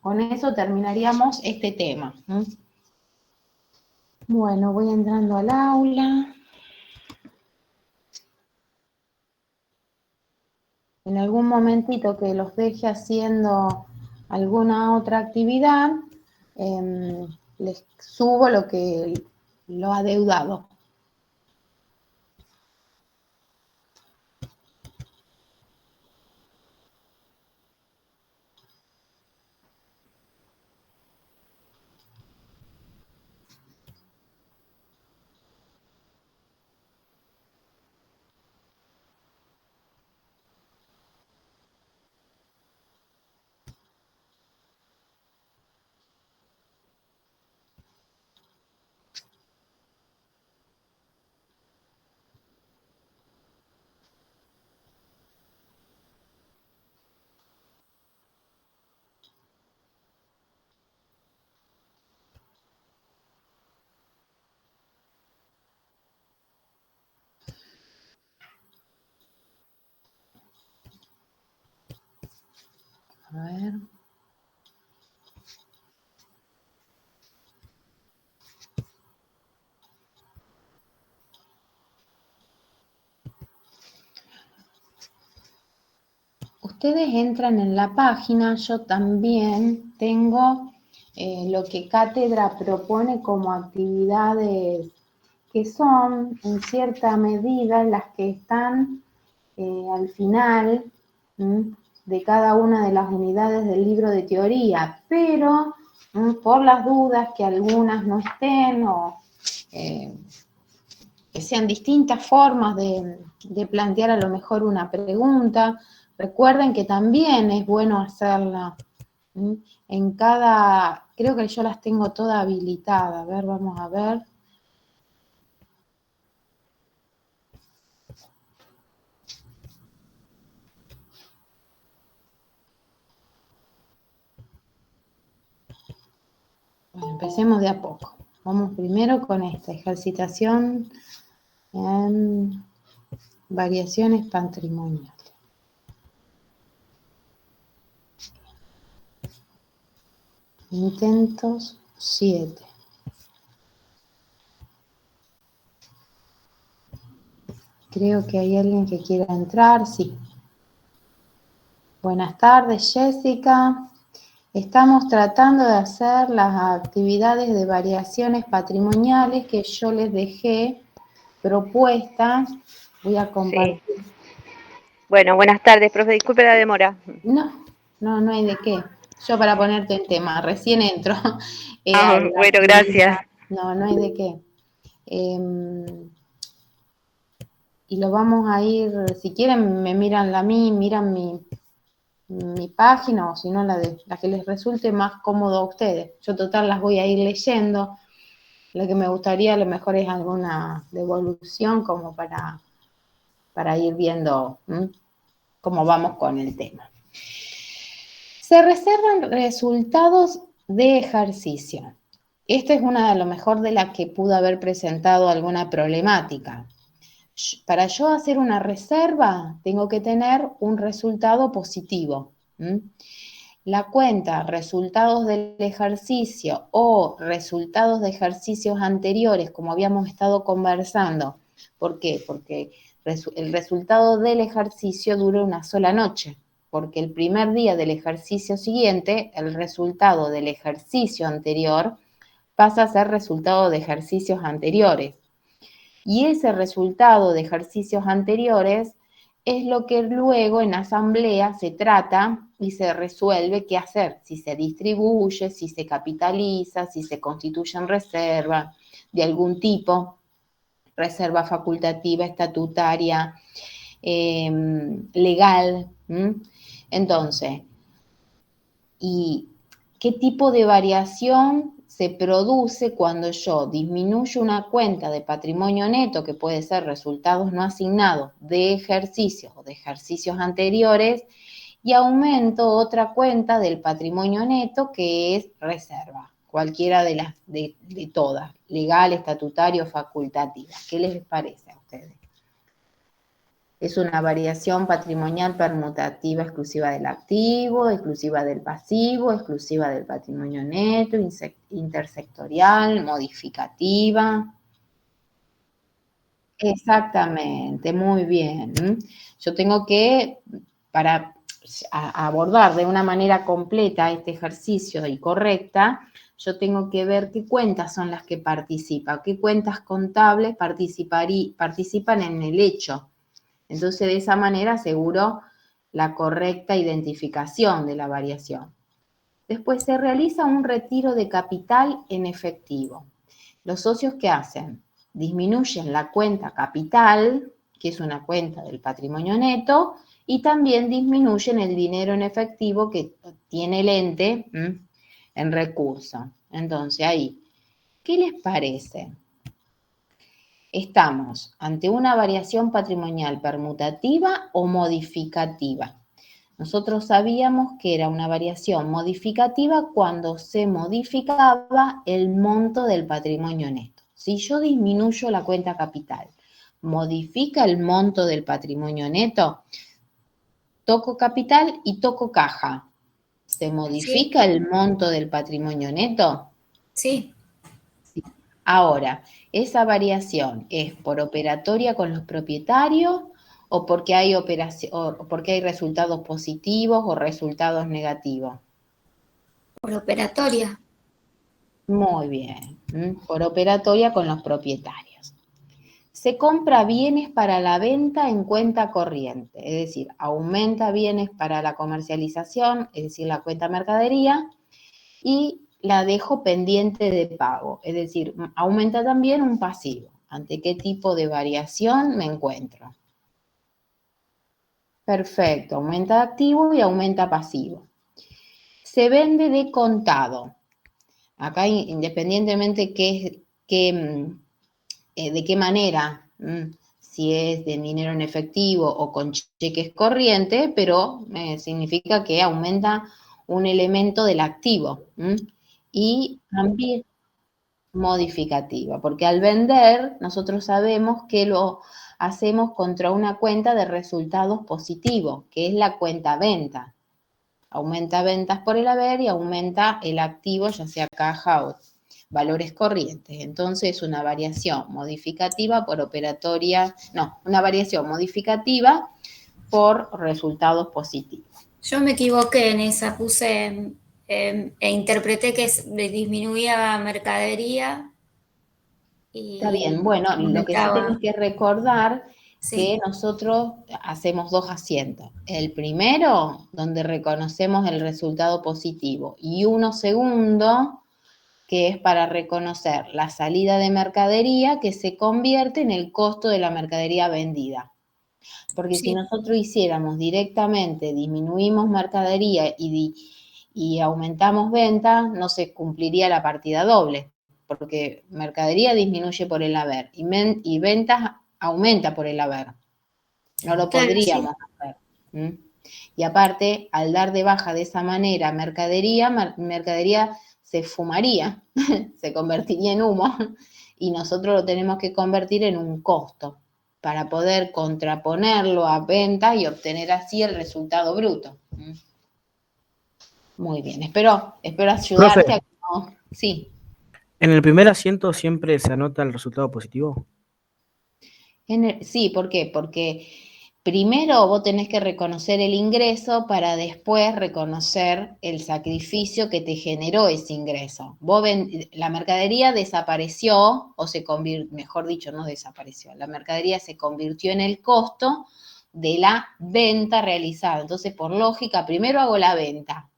Con eso terminaríamos este tema. Bueno, voy entrando al aula. En algún momentito que los deje haciendo alguna otra actividad, les subo lo adeudado. A ver. Ustedes entran en la página, yo también tengo lo que Cátedra propone como actividades que son en cierta medida las que están al final de cada una de las unidades del libro de teoría, pero por las dudas que algunas no estén o que sean distintas formas de plantear a lo mejor una pregunta, recuerden que también es bueno hacerla en cada, creo que yo las tengo todas habilitadas, a ver, vamos a ver. Bueno, empecemos de a poco. Vamos primero con esta ejercitación en variaciones patrimoniales. Intentos 7. Creo que hay alguien que quiera entrar, sí. Buenas tardes, Jessica. Estamos tratando de hacer las actividades de variaciones patrimoniales que yo les dejé propuestas. Voy a compartir. Sí. Bueno, buenas tardes, profe. Disculpe la demora. No hay de qué. Yo para ponerte en tema, recién entro. Bueno, gracias. No hay de qué. Y lo vamos a ir, si quieren me miran miran mi página o si no la que les resulte más cómodo a ustedes. Yo total las voy a ir leyendo. Lo que me gustaría a lo mejor es alguna devolución como para ir viendo cómo vamos con el tema. Se reservan resultados de ejercicio. Esta es una de lo mejor de las que pudo haber presentado alguna problemática. Para yo hacer una reserva, tengo que tener un resultado positivo. La cuenta resultados del ejercicio o resultados de ejercicios anteriores, como habíamos estado conversando. ¿Por qué? Porque el resultado del ejercicio dura una sola noche, porque el primer día del ejercicio siguiente, el resultado del ejercicio anterior pasa a ser resultado de ejercicios anteriores. Y ese resultado de ejercicios anteriores es lo que luego en asamblea se trata y se resuelve qué hacer, si se distribuye, si se capitaliza, si se constituye en reserva de algún tipo, reserva facultativa, estatutaria, legal. Entonces, ¿y qué tipo de variación se produce cuando yo disminuyo una cuenta de patrimonio neto, que puede ser resultados no asignados de ejercicios o de ejercicios anteriores, y aumento otra cuenta del patrimonio neto que es reserva, cualquiera de todas, legal, estatutario, facultativa? ¿Qué les parece a ustedes? Es una variación patrimonial permutativa exclusiva del activo, exclusiva del pasivo, exclusiva del patrimonio neto, intersectorial, modificativa. Exactamente, muy bien. Yo tengo que, para abordar de una manera completa este ejercicio y correcta, yo tengo que ver qué cuentas son las que participan, qué cuentas contables participan en el hecho. Entonces, de esa manera aseguro la correcta identificación de la variación. Después se realiza un retiro de capital en efectivo. Los socios, ¿qué hacen? Disminuyen la cuenta capital, que es una cuenta del patrimonio neto, y también disminuyen el dinero en efectivo que tiene el ente en recurso. Entonces, ahí, ¿qué les parece? ¿Estamos ante una variación patrimonial permutativa o modificativa? Nosotros sabíamos que era una variación modificativa cuando se modificaba el monto del patrimonio neto. Si yo disminuyo la cuenta capital, ¿modifica el monto del patrimonio neto? Toco capital y toco caja. ¿Se Sí, modifica el monto del patrimonio neto? sí. Sí. Ahora, ¿esa variación es por operatoria con los propietarios o porque hay resultados positivos o resultados negativos? Por operatoria. Muy bien, por operatoria con los propietarios. Se compra bienes para la venta en cuenta corriente, es decir, aumenta bienes para la comercialización, es decir, la cuenta mercadería, y la dejo pendiente de pago, es decir, aumenta también un pasivo. ¿Ante qué tipo de variación me encuentro? Perfecto, aumenta activo y aumenta pasivo. Se vende de contado. Acá, independientemente de qué manera, si es de dinero en efectivo o con cheques corrientes, pero significa que aumenta un elemento del activo. Y también modificativa, porque al vender nosotros sabemos que lo hacemos contra una cuenta de resultados positivos, que es la cuenta venta. Aumenta ventas por el haber y aumenta el activo, ya sea caja o valores corrientes. Entonces, una variación modificativa por operatoria, no, una variación modificativa por resultados positivos. Yo me equivoqué en esa, puse e interpreté que disminuía mercadería Está bien, y bueno, lo que sí tenés aumentaba. que recordar que Sí, nosotros hacemos dos asientos. El primero, donde reconocemos el resultado positivo, y uno segundo, que es para reconocer la salida de mercadería que se convierte en el costo de la mercadería vendida. Porque si sí, nosotros hiciéramos directamente, disminuimos mercadería y aumentamos ventas, no se cumpliría la partida doble, porque mercadería disminuye por el haber y ventas aumenta por el haber. No lo claro, sí. podríamos hacer. Y aparte, al dar de baja de esa manera mercadería se fumaría, se convertiría en humo, y nosotros lo tenemos que convertir en un costo para poder contraponerlo a venta y obtener así el resultado bruto. Muy bien, espero ayudarte a Profe, que no. Sí. ¿en el primer asiento siempre se anota el resultado positivo? Sí, ¿por qué? Porque primero vos tenés que reconocer el ingreso para después reconocer el sacrificio que te generó ese ingreso. La mercadería desapareció, o se convirtió, mejor dicho, no desapareció, la mercadería se convirtió en el costo de la venta realizada. Entonces, por lógica, primero hago la venta,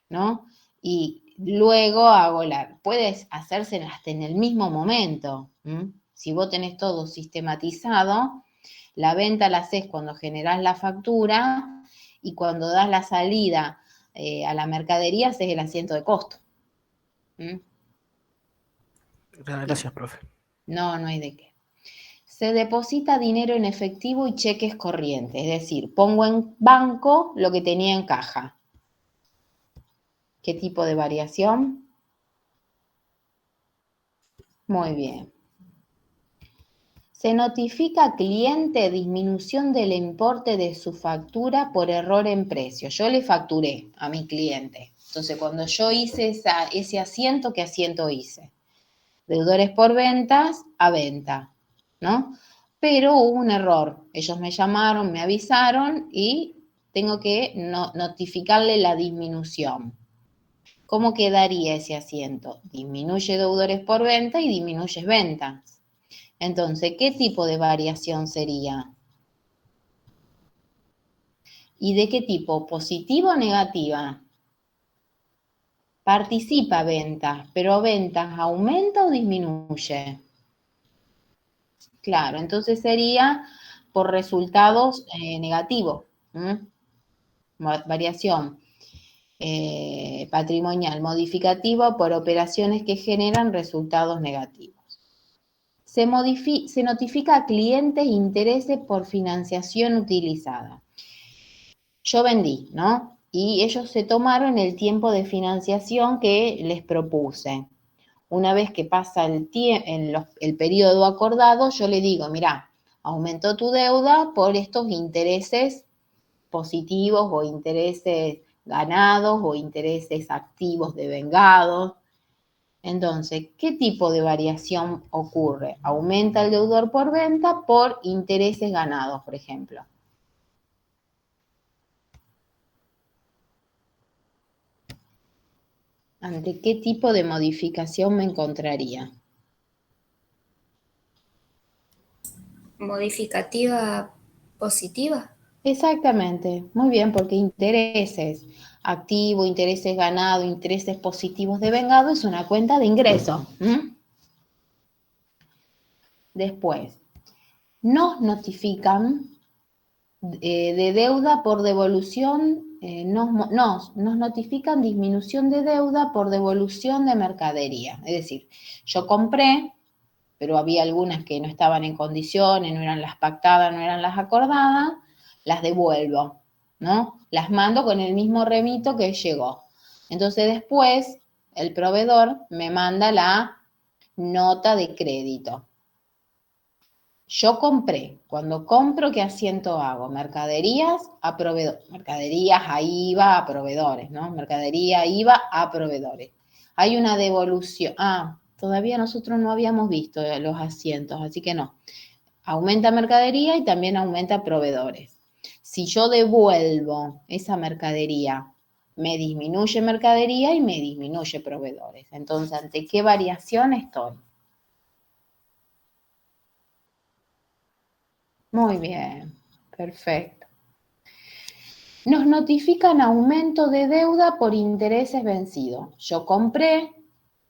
¿no? Y luego puedes hacerse hasta en el mismo momento. Si vos tenés todo sistematizado, la venta la haces cuando generás la factura y cuando das la salida a la mercadería haces el asiento de costo. ¿Mm? Bien, Gracias, profe. no hay de qué. Se deposita dinero en efectivo y cheques corrientes, es decir, pongo en banco lo que tenía en caja. ¿Qué tipo de variación? Muy bien. Se notifica al cliente disminución del importe de su factura por error en precio. Yo le facturé a mi cliente. Entonces, cuando yo hice ese asiento, ¿qué asiento hice? Deudores por ventas a venta, ¿no? Pero hubo un error. Ellos me llamaron, me avisaron y tengo que notificarle la disminución. ¿Cómo quedaría ese asiento? Disminuye deudores por venta y disminuye ventas. Entonces, ¿qué tipo de variación sería? ¿Y de qué tipo? ¿Positiva o negativa? Participa ventas, pero ventas ¿aumenta o disminuye? Claro, entonces sería por resultados negativos. Variación patrimonial modificativa por operaciones que generan resultados negativos. Se notifica a clientes intereses por financiación utilizada. Yo vendí, ¿no? Y ellos se tomaron el tiempo de financiación que les propuse. Una vez que pasa el periodo acordado, yo le digo, mira, aumentó tu deuda por estos intereses positivos o intereses ganados o intereses activos devengados. Entonces, ¿qué tipo de variación ocurre? Aumenta el deudor por venta por intereses ganados, por ejemplo. ¿Ante qué tipo de modificación me encontraría? Modificativa positiva. Exactamente, muy bien, porque intereses activo, intereses ganado, intereses positivos devengado es una cuenta de ingreso. Después, nos notifican de deuda por devolución, nos notifican disminución de deuda por devolución de mercadería. Es decir, yo compré, pero había algunas que no estaban en condiciones, no eran las pactadas, no eran las acordadas, las devuelvo, ¿no? Las mando con el mismo remito que llegó. Entonces después el proveedor me manda la nota de crédito. Yo compré. Cuando compro, ¿qué asiento hago? Mercaderías a proveedores. Mercaderías a IVA a proveedores, ¿no? Mercadería IVA a proveedores. Hay una devolución. Todavía nosotros no habíamos visto los asientos, así que no. Aumenta mercadería y también aumenta proveedores. Si yo devuelvo esa mercadería, me disminuye mercadería y me disminuye proveedores. Entonces, ¿ante qué variación estoy? Muy bien, perfecto. Nos notifican aumento de deuda por intereses vencidos. Yo compré,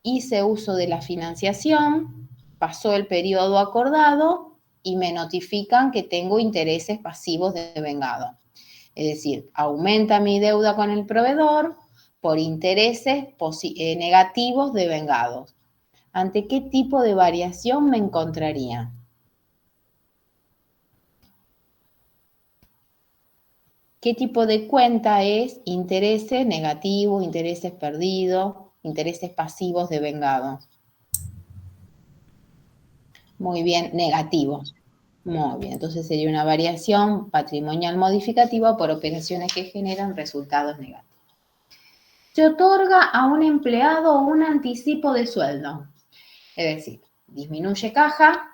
hice uso de la financiación, pasó el periodo acordado y me notifican que tengo intereses pasivos devengado. Es decir, aumenta mi deuda con el proveedor por intereses negativos devengados. ¿Ante qué tipo de variación me encontraría? ¿Qué tipo de cuenta es? Intereses negativos, intereses perdidos, intereses pasivos devengados. Muy bien, negativos. Muy bien, entonces sería una variación patrimonial modificativa por operaciones que generan resultados negativos. Se otorga a un empleado un anticipo de sueldo. Es decir, disminuye caja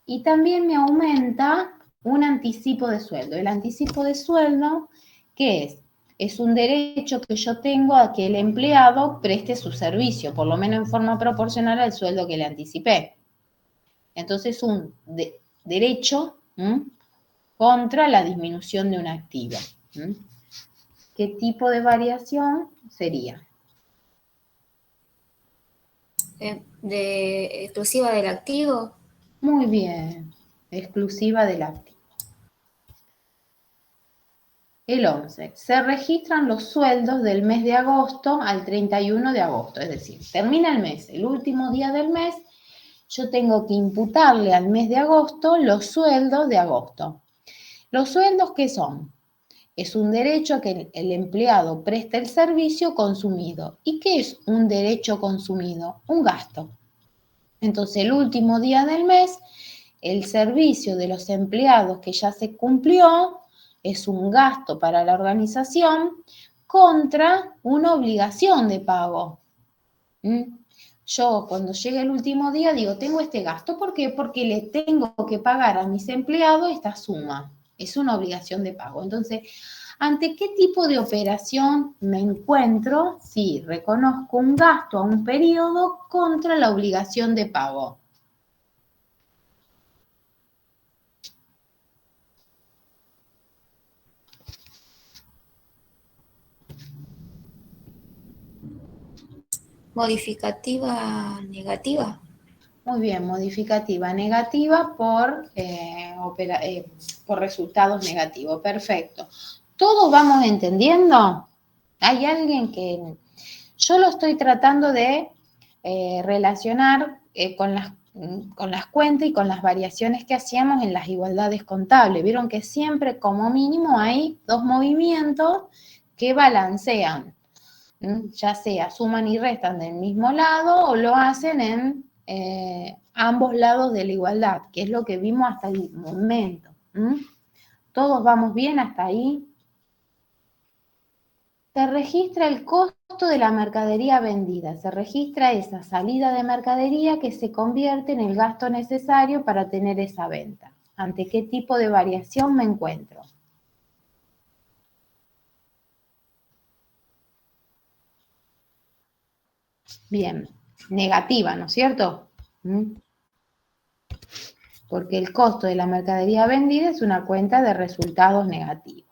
y también me aumenta un anticipo de sueldo. El anticipo de sueldo, ¿qué es? Es un derecho que yo tengo a que el empleado preste su servicio, por lo menos en forma proporcional al sueldo que le anticipé. Entonces, un derecho contra la disminución de un activo. ¿Qué tipo de variación sería? De exclusiva del activo. Muy bien, exclusiva del activo. El 11. Se registran los sueldos del mes de agosto al 31 de agosto. Es decir, termina el mes, el último día del mes, yo tengo que imputarle al mes de agosto los sueldos de agosto. ¿Los sueldos qué son? Es un derecho a que el empleado preste el servicio consumido. ¿Y qué es un derecho consumido? Un gasto. Entonces, el último día del mes, el servicio de los empleados que ya se cumplió es un gasto para la organización contra una obligación de pago. Yo cuando llega el último día digo, tengo este gasto. ¿Por qué? Porque le tengo que pagar a mis empleados esta suma. Es una obligación de pago. Entonces, ¿ante qué tipo de operación me encuentro si reconozco un gasto a un periodo contra la obligación de pago? Modificativa negativa. Muy bien, modificativa negativa por resultados negativos. Perfecto. ¿Todos vamos entendiendo? ¿Hay alguien que...? Yo lo estoy tratando de relacionar con las cuentas y con las variaciones que hacíamos en las igualdades contables. Vieron que siempre como mínimo hay dos movimientos que balancean, ya sea suman y restan del mismo lado o lo hacen en ambos lados de la igualdad, que es lo que vimos hasta el momento. ¿Todos vamos bien hasta ahí? Se registra el costo de la mercadería vendida, se registra esa salida de mercadería que se convierte en el gasto necesario para tener esa venta. ¿Ante qué tipo de variación me encuentro? Bien, negativa, ¿no es cierto? Porque el costo de la mercadería vendida es una cuenta de resultados negativos.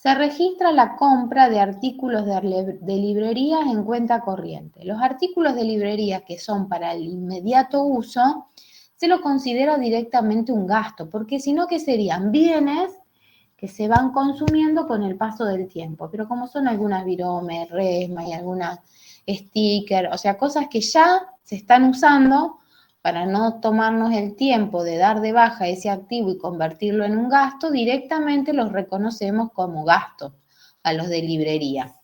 Se registra la compra de artículos de librerías en cuenta corriente. Los artículos de librería que son para el inmediato uso, se lo considera directamente un gasto, porque si no, ¿qué serían? Bienes que se van consumiendo con el paso del tiempo, pero como son algunas viromes, resma y algunas stickers, o sea, cosas que ya se están usando, para no tomarnos el tiempo de dar de baja ese activo y convertirlo en un gasto, directamente los reconocemos como gastos a los de librería.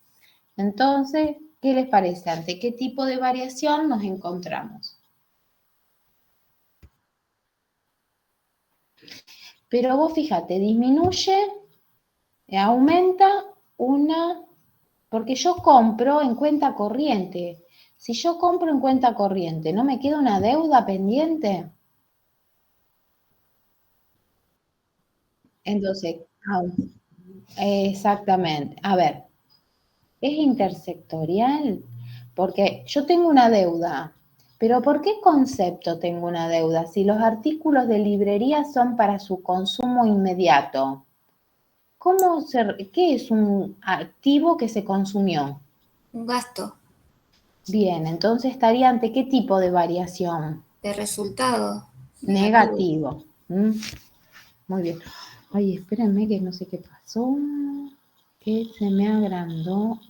Entonces, ¿qué les parece? ¿Ante qué tipo de variación nos encontramos? Pero vos fíjate, disminuye, aumenta porque yo compro en cuenta corriente. Si yo compro en cuenta corriente, ¿no me queda una deuda pendiente? Entonces, exactamente. A ver, ¿es intersectorial? Porque yo tengo una deuda, pero ¿por qué concepto tengo una deuda? Si los artículos de librería son para su consumo inmediato, ¿qué es un activo que se consumió? Un gasto Bien, entonces estaría ante qué tipo de variación. de resultado Negativo. Muy bien. Ay, espérenme que no sé qué pasó. Que se me agrandó.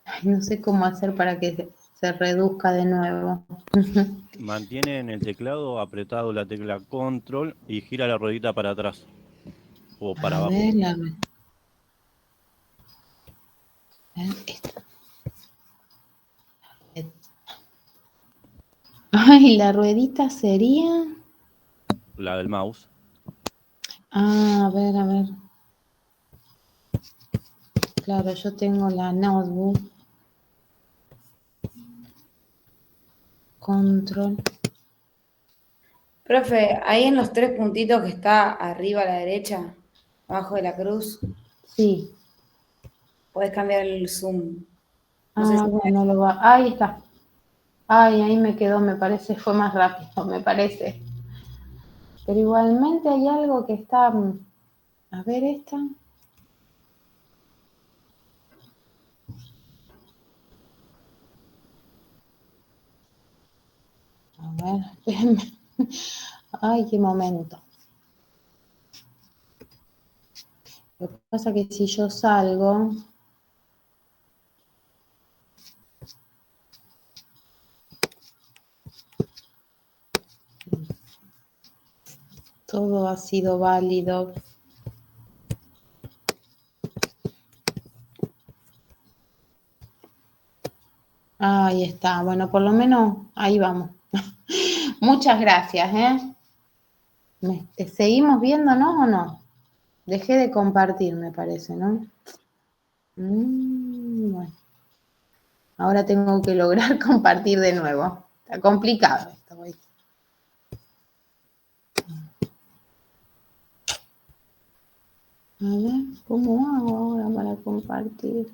Ay, no sé cómo hacer para que se reduzca de nuevo. Mantiene en el teclado apretado la tecla control y gira la ruedita para atrás o para A abajo. ver, esta. Ay, la ruedita sería. La del mouse. Ah, a ver, a ver. Claro, yo tengo la notebook. Control. Profe, ahí en los tres puntitos que está arriba a la derecha, abajo de la cruz, Sí. podés cambiar el zoom. No sé si Bueno, lo va. Ahí está. Ay, ahí me quedó, me parece, fue más rápido, me parece. Pero igualmente hay algo que está. A ver esta. A ver, espérenme. Ay, qué momento. Lo que pasa es que si yo salgo. Todo ha sido válido. Ahí está. Bueno, por lo menos ahí vamos. Muchas gracias, ¿eh? ¿Te seguimos viéndonos o no? Dejé de compartir, me parece, ¿no? Bueno. Ahora tengo que lograr compartir de nuevo. Está complicado esto hoy. A ver, ¿cómo hago ahora para compartir?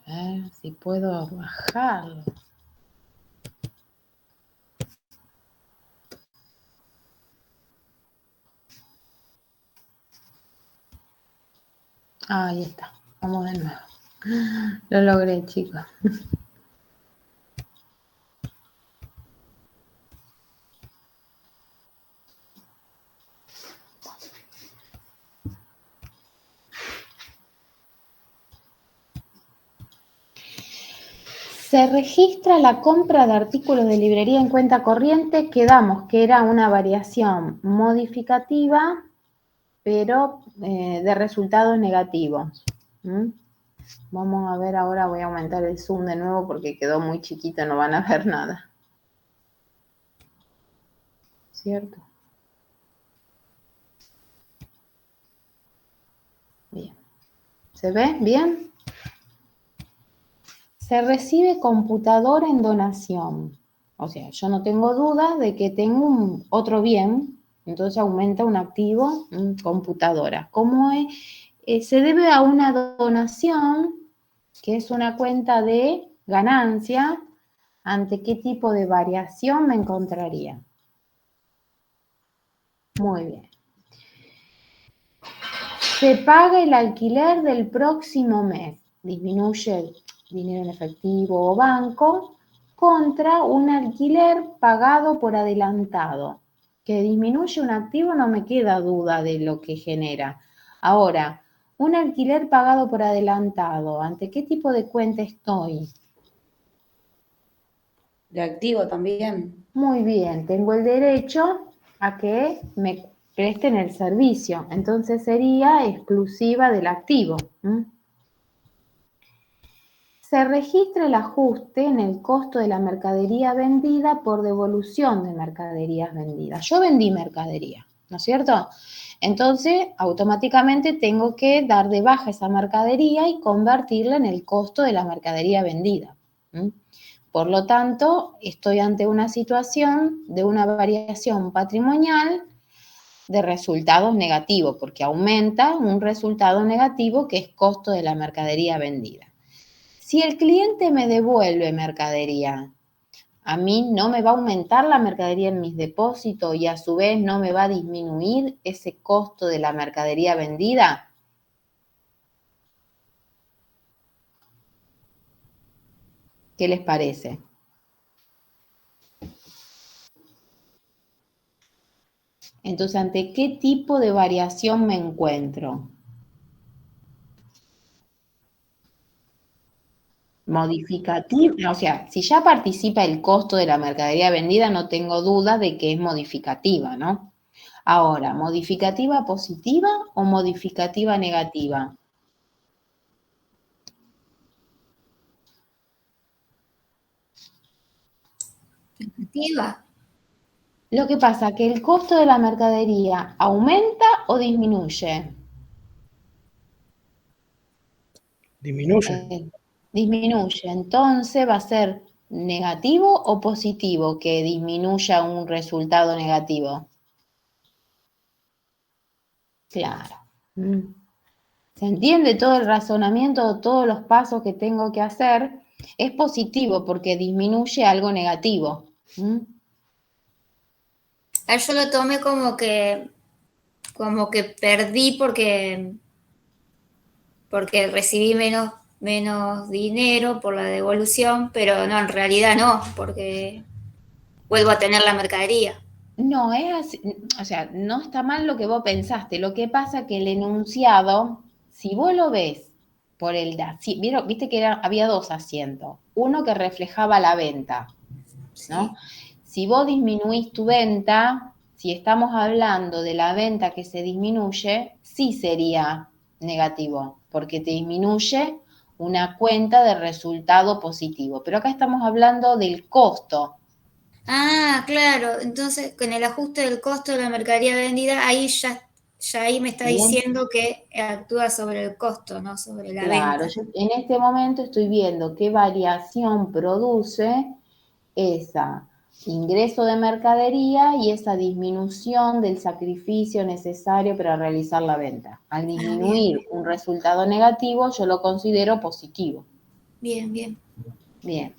A ver si puedo bajarlo. Ahí está. Vamos de nuevo. Lo logré, chicos. Se registra la compra de artículos de librería en cuenta corriente. Quedamos que era una variación modificativa, pero de resultados negativos. Vamos a ver ahora, voy a aumentar el zoom de nuevo porque quedó muy chiquito, no van a ver nada. ¿Cierto? Bien. ¿Se ve? ¿Bien? Se recibe computadora en donación. O sea, yo no tengo duda de que tengo otro bien, entonces aumenta un activo, computadora. ¿Cómo es? Se debe a una donación, que es una cuenta de ganancia. ¿Ante qué tipo de variación me encontraría? Muy bien. Se paga el alquiler del próximo mes. Disminuye el dinero en efectivo o banco contra un alquiler pagado por adelantado. Que disminuye un activo, no me queda duda de lo que genera. Ahora, un alquiler pagado por adelantado, ¿ante qué tipo de cuenta estoy? De activo también. Muy bien, tengo el derecho a que me presten el servicio, entonces sería exclusiva del activo. Se registra el ajuste en el costo de la mercadería vendida por devolución de mercaderías vendidas. Yo vendí mercadería, ¿no es cierto? Entonces, automáticamente tengo que dar de baja esa mercadería y convertirla en el costo de la mercadería vendida. Por lo tanto, estoy ante una situación de una variación patrimonial de resultados negativos, porque aumenta un resultado negativo que es costo de la mercadería vendida. Si el cliente me devuelve mercadería, a mí no me va a aumentar la mercadería en mis depósitos y a su vez no me va a disminuir ese costo de la mercadería vendida. ¿Qué les parece? Entonces, ¿ante qué tipo de variación me encuentro? Modificativa, o sea, si ya participa el costo de la mercadería vendida, no tengo duda de que es modificativa, ¿no? Ahora, ¿modificativa positiva o modificativa negativa? Negativa. Lo que pasa es que el costo de la mercadería aumenta o disminuye. Disminuye. Disminuye. Entonces, ¿va a ser negativo o positivo que disminuya un resultado negativo? Claro. ¿Se entiende todo el razonamiento, todos los pasos que tengo que hacer? Es positivo porque disminuye algo negativo. Yo lo tomé como que perdí porque recibí menos dinero por la devolución, pero no, en realidad no, porque vuelvo a tener la mercadería. No, es así, o sea, no está mal lo que vos pensaste. Lo que pasa que el enunciado, si vos lo ves por viste que había dos asientos. Uno que reflejaba la venta, ¿no? Sí. Si vos disminuís tu venta, si estamos hablando de la venta que se disminuye, sí sería negativo, porque te disminuye una cuenta de resultado positivo. Pero acá estamos hablando del costo. Ah, claro. Entonces, con el ajuste del costo de la mercadería vendida, ya ahí me está Bien, diciendo que actúa sobre el costo, no sobre la claro, venta. yo en este momento estoy viendo qué variación produce esa ingreso de mercadería y esa disminución del sacrificio necesario para realizar la venta. Al Ah, bien, disminuir un resultado negativo, yo lo considero positivo. bien, bien. Bien.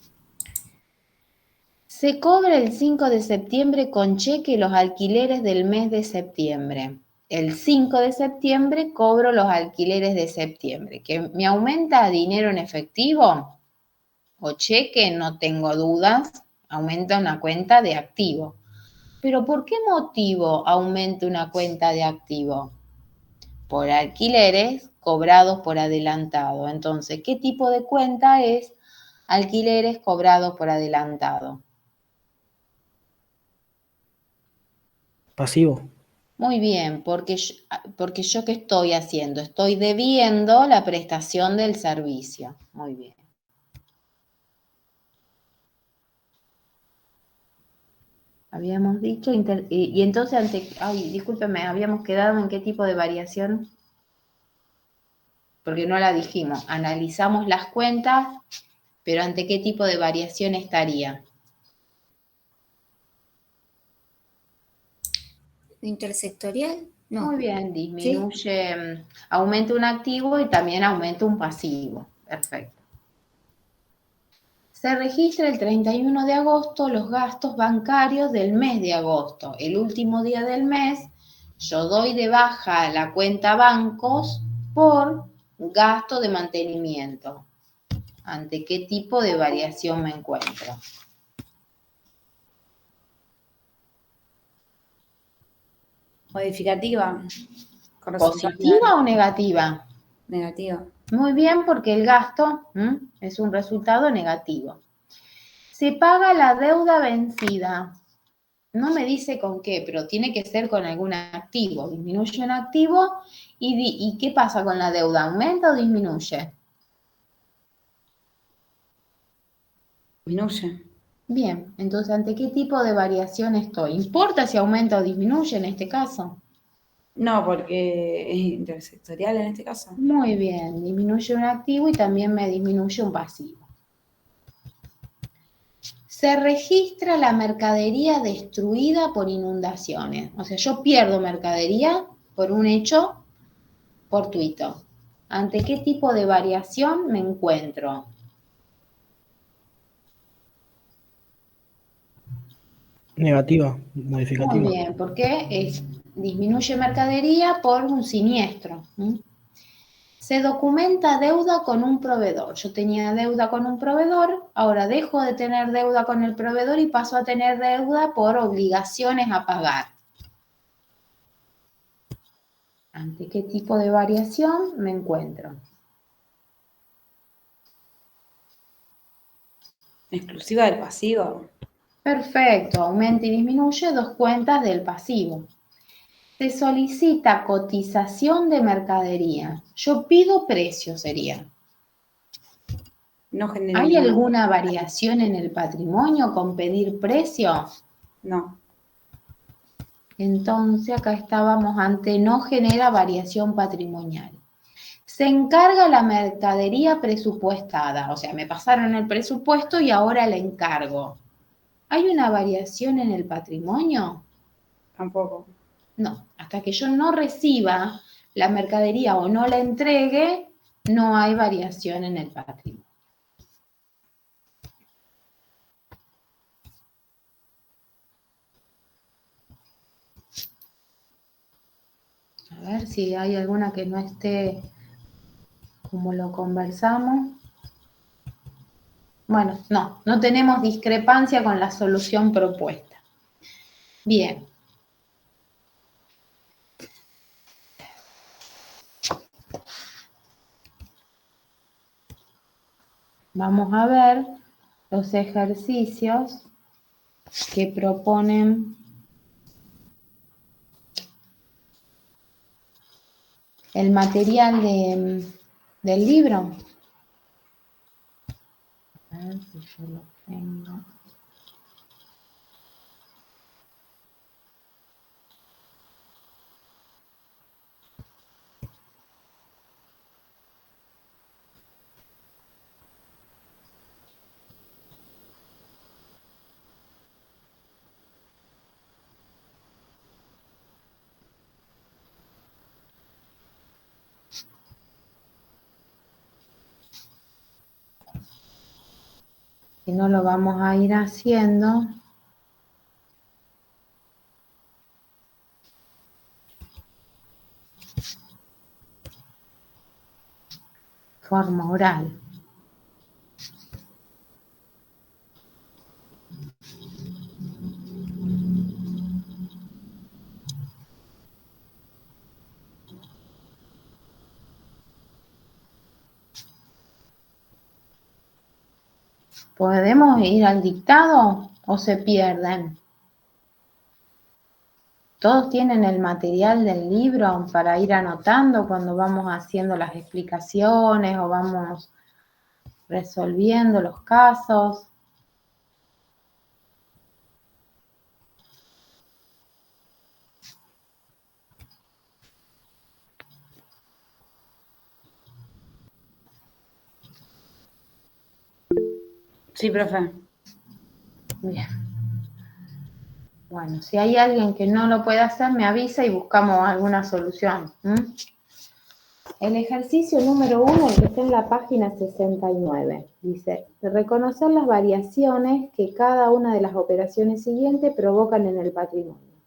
Se cobra el 5 de septiembre con cheque los alquileres del mes de septiembre. El 5 de septiembre cobro los alquileres de septiembre. ¿Que me aumenta dinero en efectivo o cheque? No tengo dudas. Aumenta una cuenta de activo. Pero ¿por qué motivo aumenta una cuenta de activo? Por alquileres cobrados por adelantado. Entonces, ¿qué tipo de cuenta es alquileres cobrados por adelantado? Pasivo. Muy bien, porque yo ¿qué estoy haciendo? Estoy debiendo la prestación del servicio. Muy bien. Habíamos dicho, y entonces, ay, discúlpeme, habíamos quedado en qué tipo de variación, porque no la dijimos. Analizamos las cuentas, pero ante qué tipo de variación estaría. ¿Intersectorial? Muy No. bien, ¿Sí? disminuye, aumenta un activo y también aumenta un pasivo. Perfecto. Se registra el 31 de agosto los gastos bancarios del mes de agosto. El último día del mes, yo doy de baja la cuenta bancos por gasto de mantenimiento. ¿Ante qué tipo de variación me encuentro? Modificativa. Con resultado ¿Positiva o negativa? negativo. Muy bien, porque el gasto es un resultado negativo. Se paga la deuda vencida. No me dice con qué, pero tiene que ser con algún activo. Disminuye un activo y ¿qué pasa con la deuda? ¿Aumenta o disminuye? Disminuye. Bien, entonces, ¿ante qué tipo de variación estoy? ¿Importa si aumenta o disminuye en este caso? No, porque es intersectorial en este caso. Muy bien, disminuye un activo y también me disminuye un pasivo. Se registra la mercadería destruida por inundaciones. O sea, yo pierdo mercadería por un hecho fortuito. ¿Ante qué tipo de variación me encuentro? Negativa, Muy modificativa. bien, porque disminuye mercadería por un siniestro. Se documenta deuda con un proveedor. Yo tenía deuda con un proveedor, ahora dejo de tener deuda con el proveedor y paso a tener deuda por obligaciones a pagar. ¿Ante qué tipo de variación me encuentro? Exclusiva del pasivo. Perfecto, aumenta y disminuye dos cuentas del pasivo. Se solicita cotización de mercadería. Yo pido precio, sería. No genera ¿Hay ninguna. alguna variación en el patrimonio con pedir precio? No. Entonces acá estábamos ante no genera variación patrimonial. Se encarga la mercadería presupuestada, o sea, me pasaron el presupuesto y ahora le encargo. ¿Hay una variación en el patrimonio? Tampoco. No, hasta que yo no reciba la mercadería o no la entregue, no hay variación en el patrimonio. A ver si hay alguna que no esté como lo conversamos. Bueno, no tenemos discrepancia con la solución propuesta. Bien. Vamos a ver los ejercicios que proponen el material del libro. A ver si yo lo tengo. Si no, lo vamos a ir haciendo. Forma oral. ¿Podemos ir al dictado o se pierden? ¿Todos tienen el material del libro para ir anotando cuando vamos haciendo las explicaciones o vamos resolviendo los casos? Sí, profe. Bien. Bueno, si hay alguien que no lo puede hacer, me avisa y buscamos alguna solución. El ejercicio número 1, el que está en la página 69, dice, reconocer las variaciones que cada una de las operaciones siguientes provocan en el patrimonio.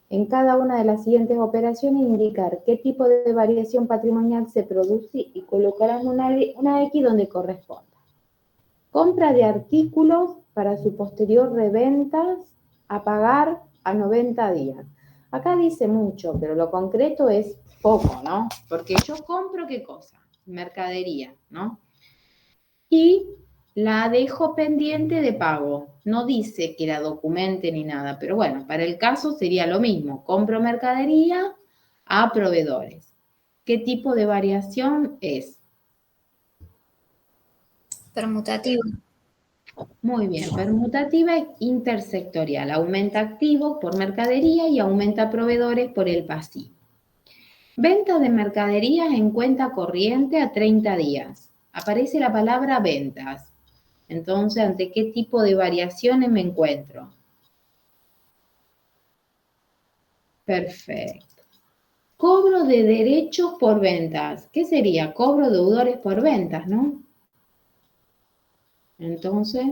En cada una de las siguientes operaciones indicar qué tipo de variación patrimonial se produce y colocarán una X donde corresponda. Compra de artículos para su posterior reventa a pagar a 90 días. Acá dice mucho, pero lo concreto es poco, ¿no? Porque yo compro, ¿qué cosa? Mercadería, ¿no? Y la dejo pendiente de pago. No dice que la documente ni nada, pero bueno, para el caso sería lo mismo. Compro mercadería a proveedores. ¿Qué tipo de variación es? Permutativo. Muy bien, permutativa es intersectorial. Aumenta activos por mercadería y aumenta proveedores por el pasivo. Venta de mercaderías en cuenta corriente a 30 días. Aparece la palabra ventas. Entonces, ¿ante qué tipo de variaciones me encuentro? Perfecto. Cobro de derechos por ventas. ¿Qué sería? Cobro deudores por ventas, ¿no? Entonces,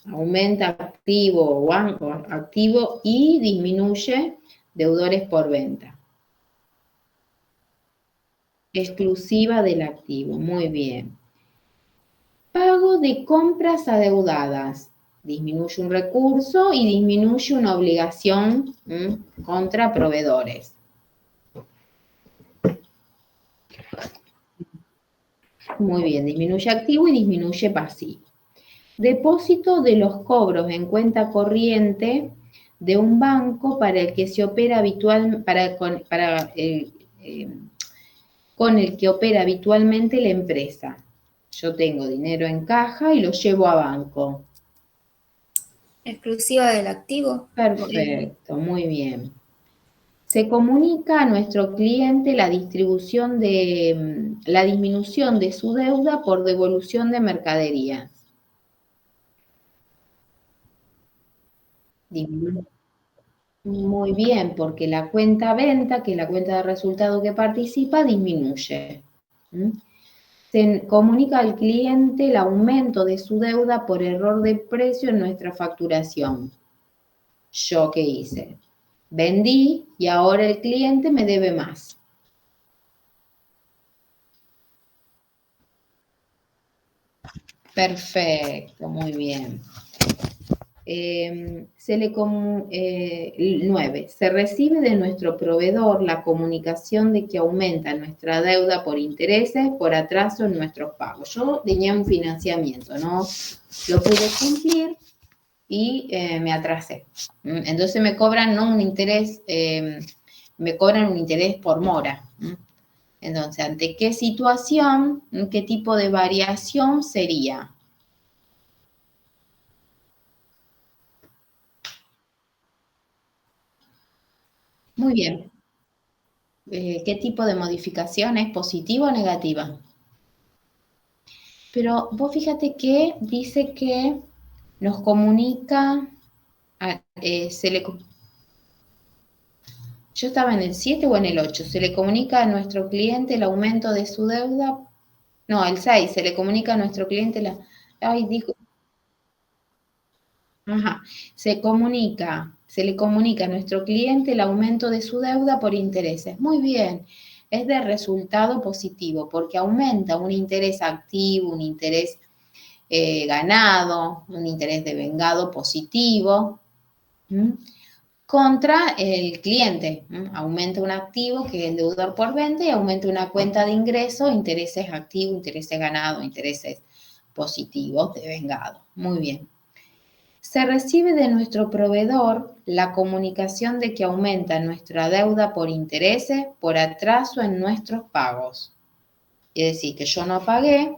aumenta activo, activo y disminuye deudores por venta. Exclusiva del activo, muy bien. Pago de compras adeudadas. Disminuye un recurso y disminuye una obligación contra proveedores. Muy bien, disminuye activo y disminuye pasivo. Depósito de los cobros en cuenta corriente de un banco para el que se opera con el que opera habitualmente la empresa. Yo tengo dinero en caja y lo llevo a banco. Exclusiva del activo. Perfecto, muy bien. Se comunica a nuestro cliente la disminución de su deuda por devolución de mercaderías. Muy bien, porque la cuenta venta, que es la cuenta de resultado que participa, disminuye. Se comunica al cliente el aumento de su deuda por error de precio en nuestra facturación. ¿Yo qué hice? Vendí y ahora el cliente me debe más. Perfecto, muy bien. 9. Se recibe de nuestro proveedor la comunicación de que aumenta nuestra deuda por intereses, por atraso en nuestros pagos. Yo tenía un financiamiento, no lo pude cumplir y me atrasé. Entonces me cobran no un interés, me cobran un interés por mora. Entonces, ¿ante qué situación, qué tipo de variación sería? Muy bien. ¿Qué tipo de modificación es positiva o negativa? Pero vos fíjate que dice que nos comunica, yo estaba en el 7 o en el 8, se le comunica a nuestro cliente el aumento de su deuda, no, el 6, se le comunica a nuestro cliente ay, dijo, ajá, se le comunica a nuestro cliente el aumento de su deuda por intereses. Muy bien, es de resultado positivo porque aumenta un interés activo, un interés ganado, un interés devengado positivo, contra el cliente. Aumenta un activo que es el deudor por venta y aumenta una cuenta de ingreso, intereses activos, intereses ganados, intereses positivos devengados. Muy bien. Se recibe de nuestro proveedor la comunicación de que aumenta nuestra deuda por intereses, por atraso en nuestros pagos. Es decir, que yo no pagué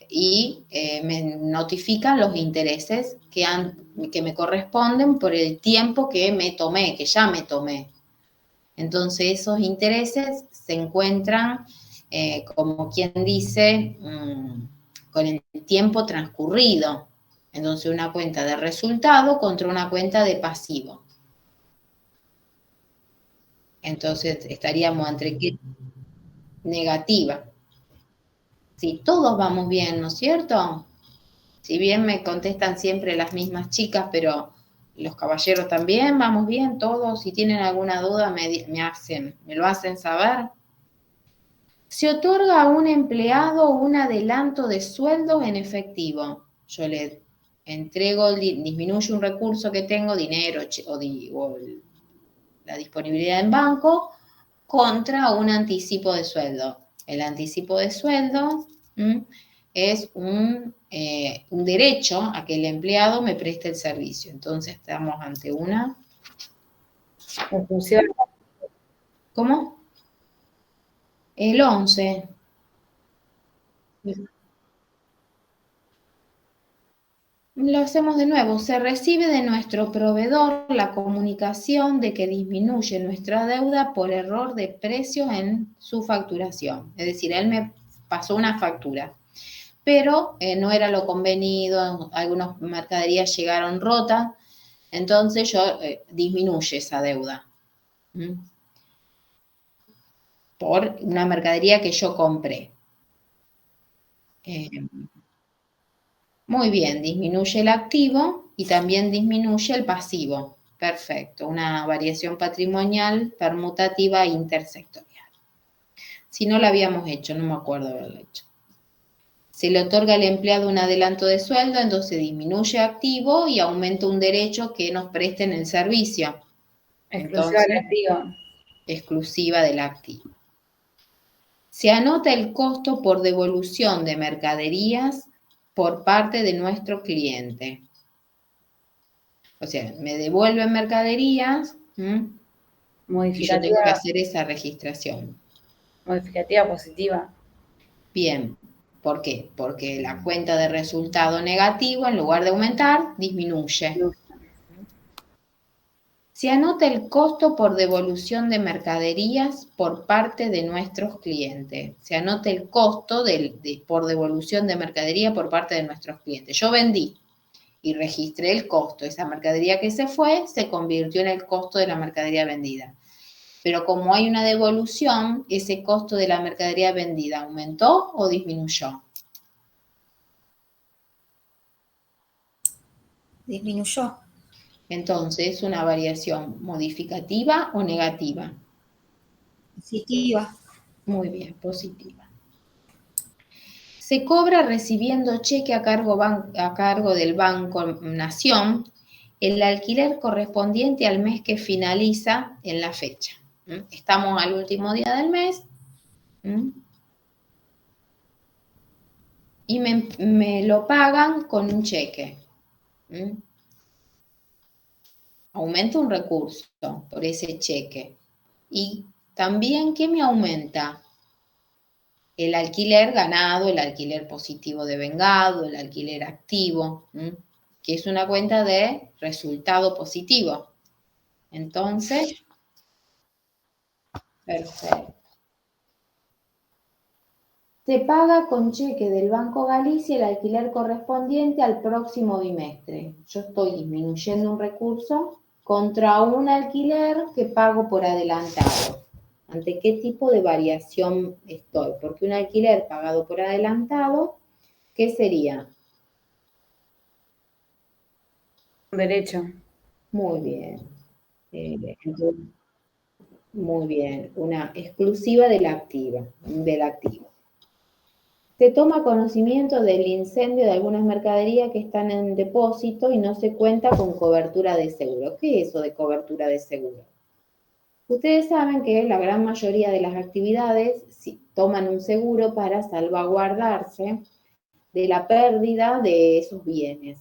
y me notifican los intereses que me corresponden por el tiempo que me tomé, que ya me tomé. Entonces, esos intereses se encuentran, como quien dice, con el tiempo transcurrido. Entonces, una cuenta de resultado contra una cuenta de pasivo. Entonces, estaríamos entre qué negativa. Si todos vamos bien, ¿no es cierto? Si bien me contestan siempre las mismas chicas, pero los caballeros también, vamos bien, todos. Si tienen alguna duda, me lo hacen saber. Se otorga a un empleado un adelanto de sueldo en efectivo. Yo le entrego, disminuyo un recurso que tengo, dinero o la disponibilidad en banco, contra un anticipo de sueldo. El anticipo de sueldo es un derecho a que el empleado me preste el servicio. Entonces estamos ante una... ¿Cómo? El 11. Lo hacemos de nuevo. Se recibe de nuestro proveedor la comunicación de que disminuye nuestra deuda por error de precio en su facturación. Es decir, él me pasó una factura, pero no era lo convenido, algunas mercaderías llegaron rotas, entonces yo disminuye esa deuda por una mercadería que yo compré. Muy bien, disminuye el activo y también disminuye el pasivo. Perfecto, una variación patrimonial permutativa intersectorial. Si no la habíamos hecho, no me acuerdo haberla hecho. Se le otorga al empleado un adelanto de sueldo, entonces disminuye activo y aumenta un derecho que nos presten el servicio. Exclusiva del activo. Exclusiva del activo. Se anota el costo por devolución de mercaderías por parte de nuestro cliente. O sea, me devuelven mercaderías y yo tengo que hacer esa registración. Modificativa positiva. Bien, ¿por qué? Porque la cuenta de resultado negativo, en lugar de aumentar, disminuye. Se anota el costo por devolución de mercaderías por parte de nuestros clientes. Se anota el costo por devolución de mercadería por parte de nuestros clientes. Yo vendí y registré el costo. Esa mercadería que se fue se convirtió en el costo de la mercadería vendida. Pero como hay una devolución, ese costo de la mercadería vendida ¿aumentó o disminuyó? Disminuyó. Entonces, ¿una variación modificativa o negativa? Positiva. Muy bien, positiva. Se cobra recibiendo cheque a cargo del Banco Nación el alquiler correspondiente al mes que finaliza en la fecha. Estamos al último día del mes. Y me lo pagan con un cheque. Aumenta un recurso por ese cheque. Y también, ¿qué me aumenta? El alquiler ganado, el alquiler positivo devengado, el alquiler activo, que es una cuenta de resultado positivo. Entonces, perfecto. Se paga con cheque del Banco Galicia el alquiler correspondiente al próximo bimestre. Yo estoy disminuyendo un recurso contra un alquiler que pago por adelantado. ¿Ante qué tipo de variación estoy? Porque un alquiler pagado por adelantado, ¿qué sería? Derecho. Muy bien. Entonces, muy bien. Una exclusiva del activo. Se toma conocimiento del incendio de algunas mercaderías que están en depósito y no se cuenta con cobertura de seguro. ¿Qué es eso de cobertura de seguro? Ustedes saben que la gran mayoría de las actividades toman un seguro para salvaguardarse de la pérdida de esos bienes.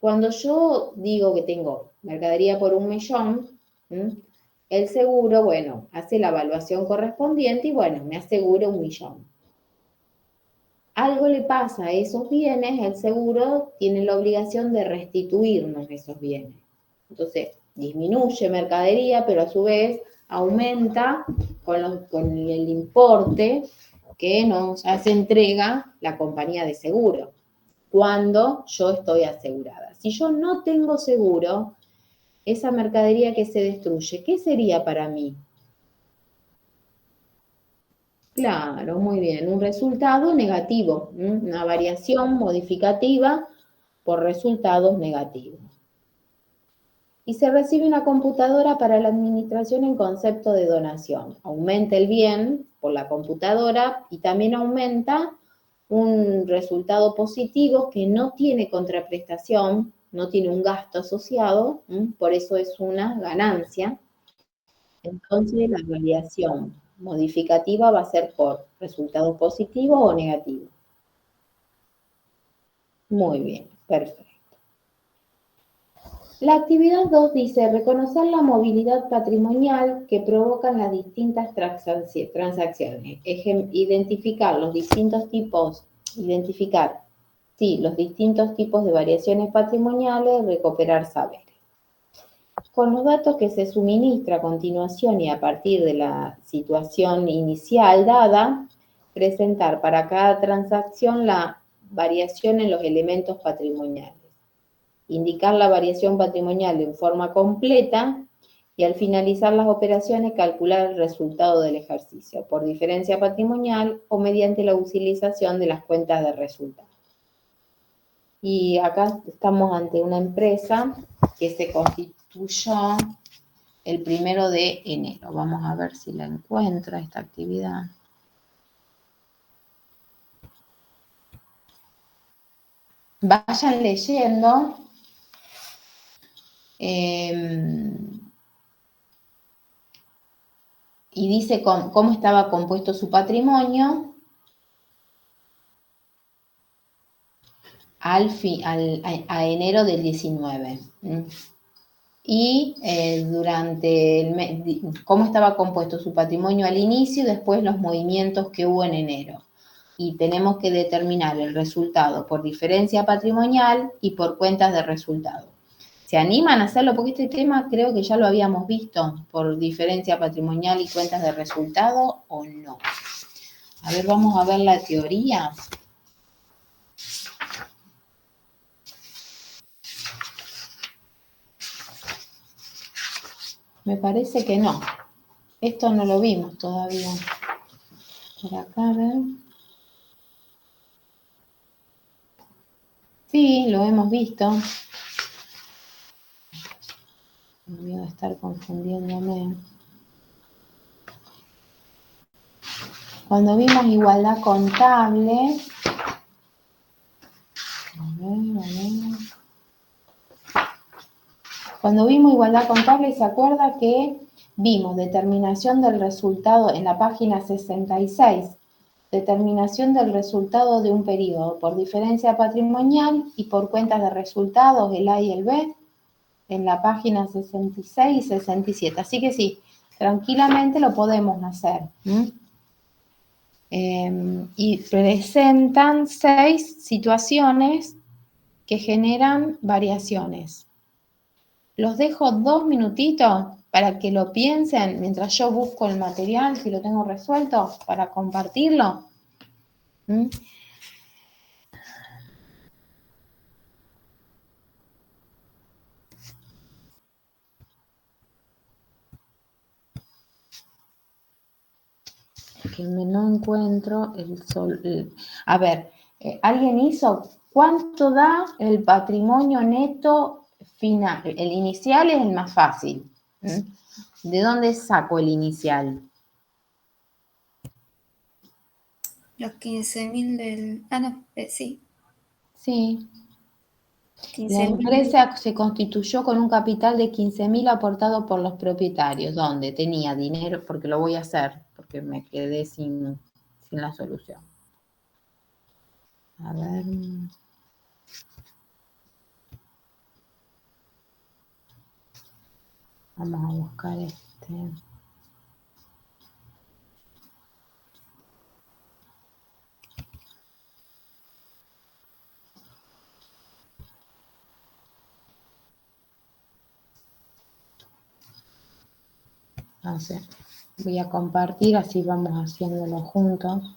Cuando yo digo que tengo mercadería por 1.000.000, el seguro, bueno, hace la evaluación correspondiente y bueno, me asegura 1.000.000. Algo le pasa a esos bienes, el seguro tiene la obligación de restituirnos esos bienes. Entonces, disminuye mercadería, pero a su vez aumenta con el importe que nos hace entrega la compañía de seguro, cuando yo estoy asegurada. Si yo no tengo seguro, esa mercadería que se destruye, ¿qué sería para mí? Claro, muy bien. Un resultado negativo, una variación modificativa por resultados negativos. Y se recibe una computadora para la administración en concepto de donación. Aumenta el bien por la computadora y también aumenta un resultado positivo que no tiene contraprestación, no tiene un gasto asociado, por eso es una ganancia. Entonces la variación modificativa va a ser por resultado positivo o negativo. Muy bien, perfecto. La actividad 2 dice reconocer la movilidad patrimonial que provocan las distintas transacciones. Identificar los distintos tipos de variaciones patrimoniales, recuperar saberes. Con los datos que se suministra a continuación y a partir de la situación inicial dada, presentar para cada transacción la variación en los elementos patrimoniales. Indicar la variación patrimonial en forma completa y al finalizar las operaciones calcular el resultado del ejercicio por diferencia patrimonial o mediante la utilización de las cuentas de resultados. Y acá estamos ante una empresa que se constituyó el 1 de enero. Vamos a ver si la encuentro esta actividad. Vayan leyendo. Y dice cómo estaba compuesto su patrimonio a enero del 19. Y durante el mes, cómo estaba compuesto su patrimonio al inicio y después los movimientos que hubo en enero. Y tenemos que determinar el resultado por diferencia patrimonial y por cuentas de resultado. ¿Se animan a hacerlo? Porque este tema creo que ya lo habíamos visto por diferencia patrimonial y cuentas de resultado, ¿o no? A ver, vamos a ver la teoría. Me parece que no. Esto no lo vimos todavía. Por acá, a ver. Sí, lo hemos visto. Me voy a estar confundiéndome. Cuando vimos igualdad contable, Cuando vimos igualdad contable, ¿se acuerda que vimos determinación del resultado en la página 66? Determinación del resultado de un periodo por diferencia patrimonial y por cuentas de resultados, el A y el B, en la página 66 y 67. Así que sí, tranquilamente lo podemos hacer. Y presentan 6 situaciones que generan variaciones. Los dejo 2 minutitos para que lo piensen mientras yo busco el material, si lo tengo resuelto, para compartirlo. Que no encuentro el sol. A ver, ¿alguien hizo? ¿Cuánto da el patrimonio neto final? El inicial es el más fácil. ¿De dónde saco el inicial? Los 15.000 del... Ah, no, sí. Sí. La 15.000. empresa se constituyó con un capital de 15.000 aportado por los propietarios, donde tenía dinero, porque lo voy a hacer, porque me quedé sin la solución. A ver. Vamos a buscar este. Entonces, voy a compartir, así vamos haciéndolo juntos.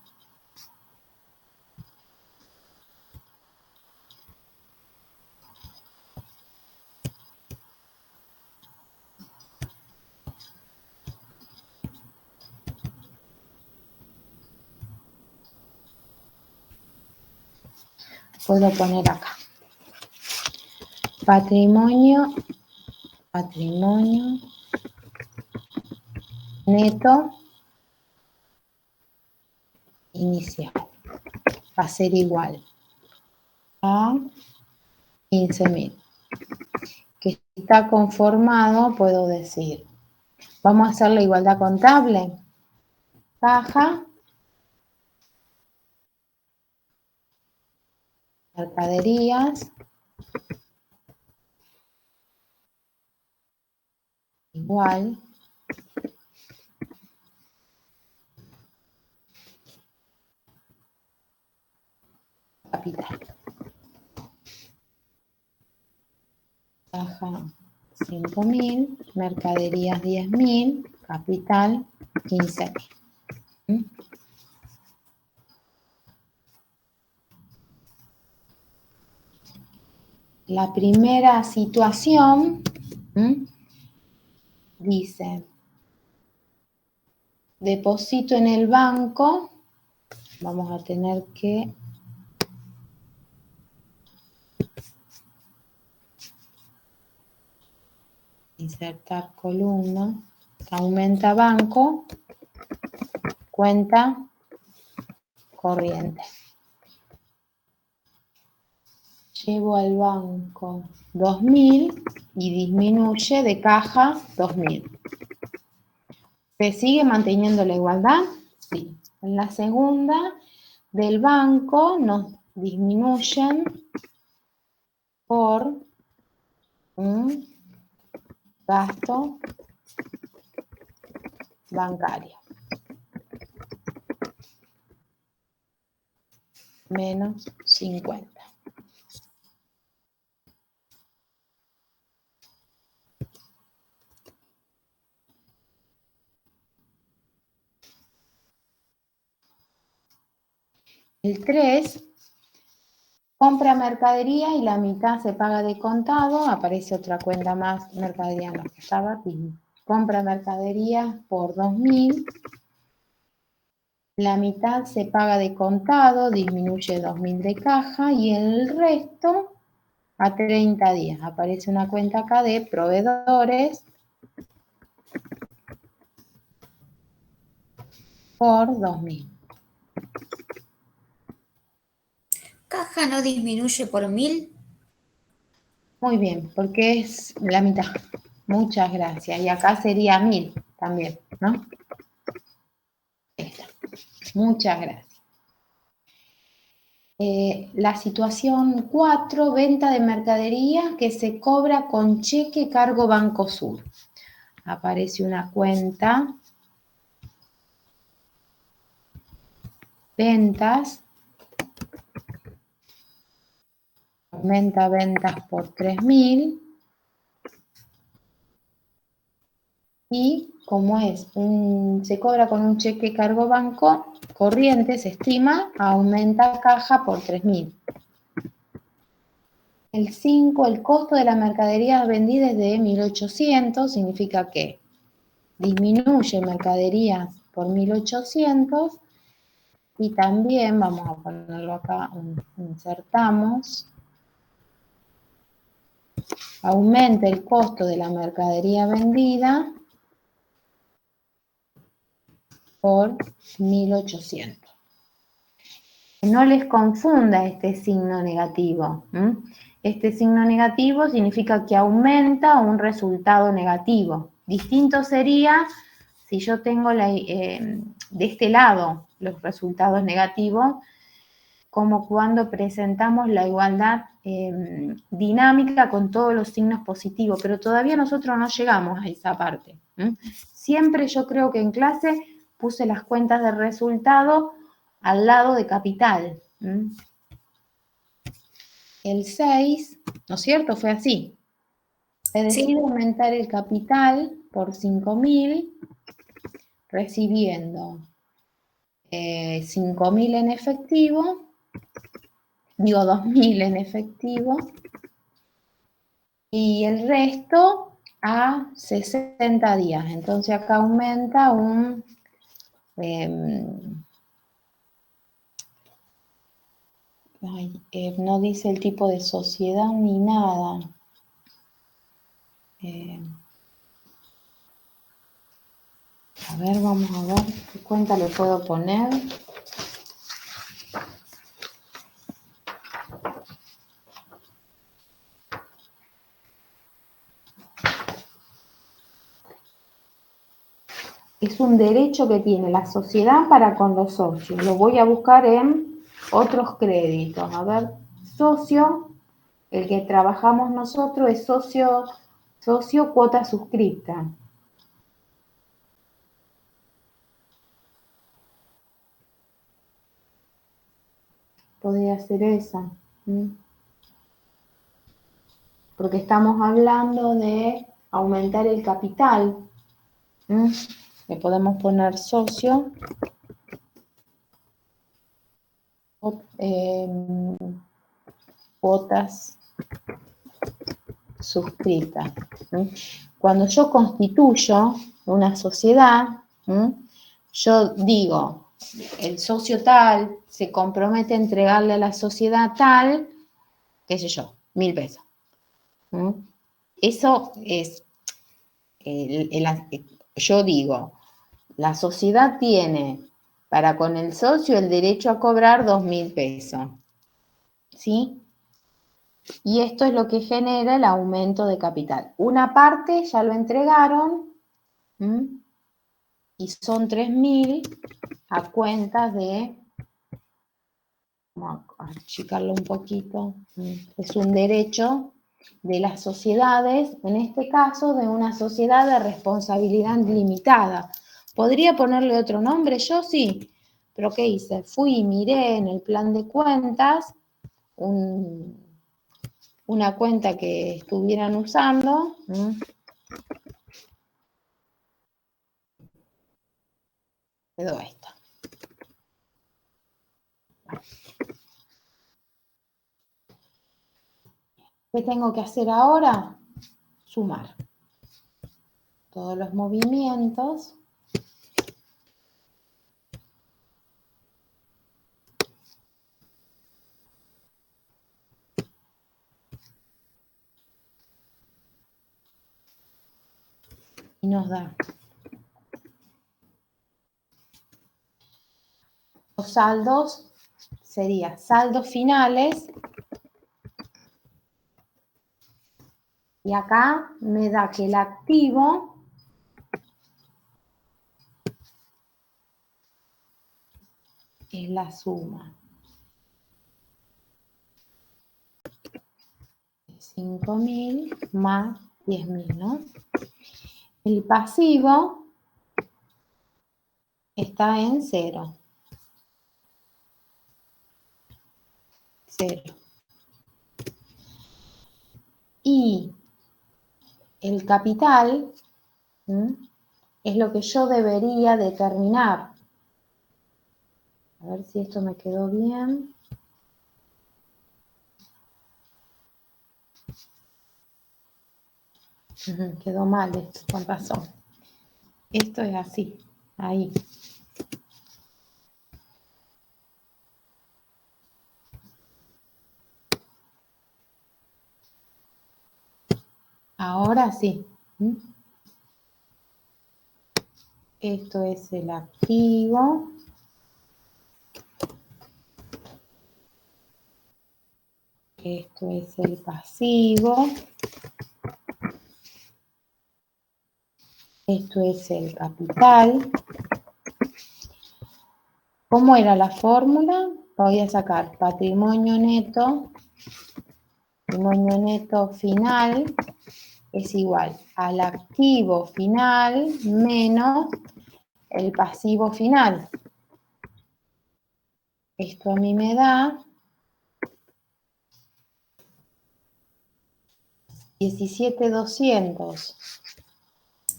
Puedo poner acá. Patrimonio neto inicial. Va a ser igual a 15.000. Que está conformado, puedo decir. Vamos a hacer la igualdad contable. Caja. Mercaderías. Igual. Capital. Caja 5.000, mercaderías 10.000, capital 15.000. La primera situación dice, deposito en el banco, vamos a tener que insertar columna, aumenta banco, cuenta corriente. Llevo al banco 2.000 y disminuye de caja 2.000. ¿Se sigue manteniendo la igualdad? Sí. En la segunda del banco nos disminuyen por un gasto bancario. Menos 50. El 3, compra mercadería y la mitad se paga de contado, aparece otra cuenta más, mercadería en la que estaba aquí. Compra mercadería por 2.000, la mitad se paga de contado, disminuye 2.000 de caja y el resto a 30 días. Aparece una cuenta acá de proveedores por 2.000. caja no disminuye por 1000? Muy bien, porque es la mitad. Muchas gracias. Y acá sería 1000 también, ¿no? Ahí está. Muchas gracias. La situación 4, venta de mercadería que se cobra con cheque cargo Banco Sur. Aparece una cuenta. Ventas. Aumenta ventas por 3000. Y como se cobra con un cheque cargo banco corriente, se estima, aumenta caja por 3000. El 5, el costo de la mercadería vendida es de 1800, significa que disminuye mercaderías por 1800 y también, vamos a ponerlo acá, insertamos, aumenta el costo de la mercadería vendida por 1800. No les confunda este signo negativo. Este signo negativo significa que aumenta un resultado negativo. Distinto sería si yo tengo de este lado los resultados negativos, como cuando presentamos la igualdad dinámica con todos los signos positivos, pero todavía nosotros no llegamos a esa parte. Siempre yo creo que en clase puse las cuentas de resultado al lado de capital. El 6, ¿no es cierto? Fue así. Se decide aumentar el capital por 5000, recibiendo 5000 en efectivo, digo 2000 en efectivo, y el resto a 60 días. Entonces acá aumenta no dice el tipo de sociedad ni nada. A ver, vamos a ver qué cuenta le puedo poner. Es un derecho que tiene la sociedad para con los socios. Lo voy a buscar en otros créditos. A ver, socio, el que trabajamos nosotros es socio cuota suscripta. Podría ser esa. Porque estamos hablando de aumentar el capital. Le podemos poner socio. Cuotas suscritas. Cuando yo constituyo una sociedad, yo digo, el socio tal se compromete a entregarle a la sociedad tal, qué sé yo, 1000 pesos. Eso es, yo digo, la sociedad tiene para con el socio el derecho a cobrar 2000 pesos. ¿Sí? Y esto es lo que genera el aumento de capital. Una parte ya lo entregaron y son 3000 a cuentas de, vamos a achicarlo un poquito, es un derecho de las sociedades, en este caso de una sociedad de responsabilidad limitada. ¿Podría ponerle otro nombre? Yo sí, pero ¿qué hice? Fui y miré en el plan de cuentas una cuenta que estuvieran usando. Quedó esta. ¿Qué tengo que hacer ahora? Sumar todos los movimientos. Y nos da los saldos sería saldos finales. Y acá me da que el activo es la suma. 5.000 más 10.000, ¿no? El pasivo está en 0. 0. Y el capital, ¿m?, es lo que yo debería determinar. A ver si esto me quedó bien. Quedó mal esto, con razón. Esto es así, ahí. Ahora sí. Esto es el activo. Esto es el pasivo. Esto es el capital. ¿Cómo era la fórmula? Voy a sacar patrimonio neto final es igual al activo final menos el pasivo final. Esto a mí me da 17.200.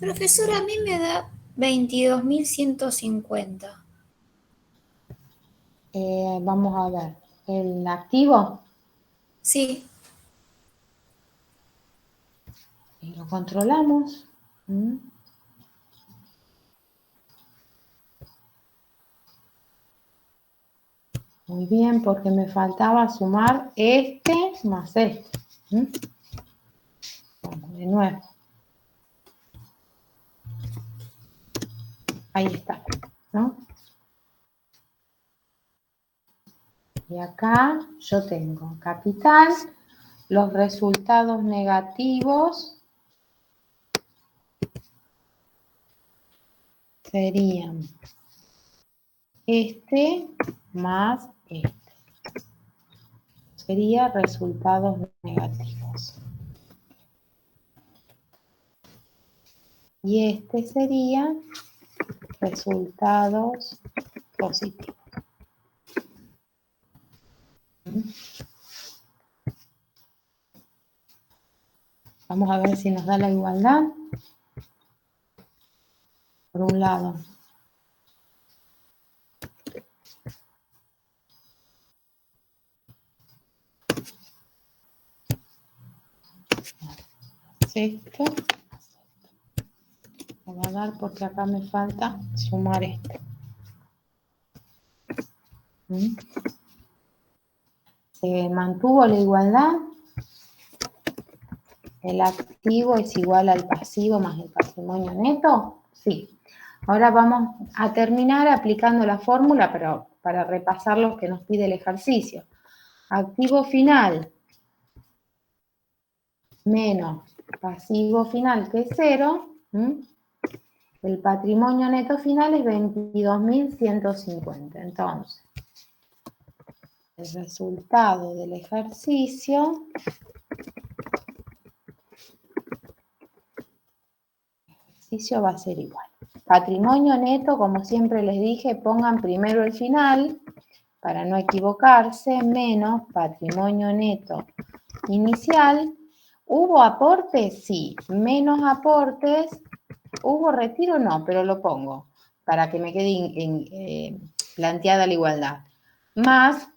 Profesora, a mí me da 22.150. Vamos a ver. ¿El activo? Sí, Y lo controlamos. Muy bien, porque me faltaba sumar este más este. Vamos de nuevo. Ahí está, ¿no? Y acá yo tengo capital, los resultados negativos serían este más este. Sería resultados negativos. Y este sería resultados positivos. Vamos a ver si nos da la igualdad. Por un lado. Esto. Me va a dar porque acá me falta sumar esto. Se mantuvo la igualdad. ¿El activo es igual al pasivo más el patrimonio neto? Sí. Ahora vamos a terminar aplicando la fórmula, pero para repasar lo que nos pide el ejercicio. Activo final menos pasivo final, que es 0. El patrimonio neto final es 22.150. Entonces, el resultado del ejercicio va a ser igual. Patrimonio neto, como siempre les dije, pongan primero el final para no equivocarse, menos patrimonio neto inicial. ¿Hubo aportes? Sí. Menos aportes. ¿Hubo retiro? No, pero lo pongo para que me quede planteada la igualdad. Más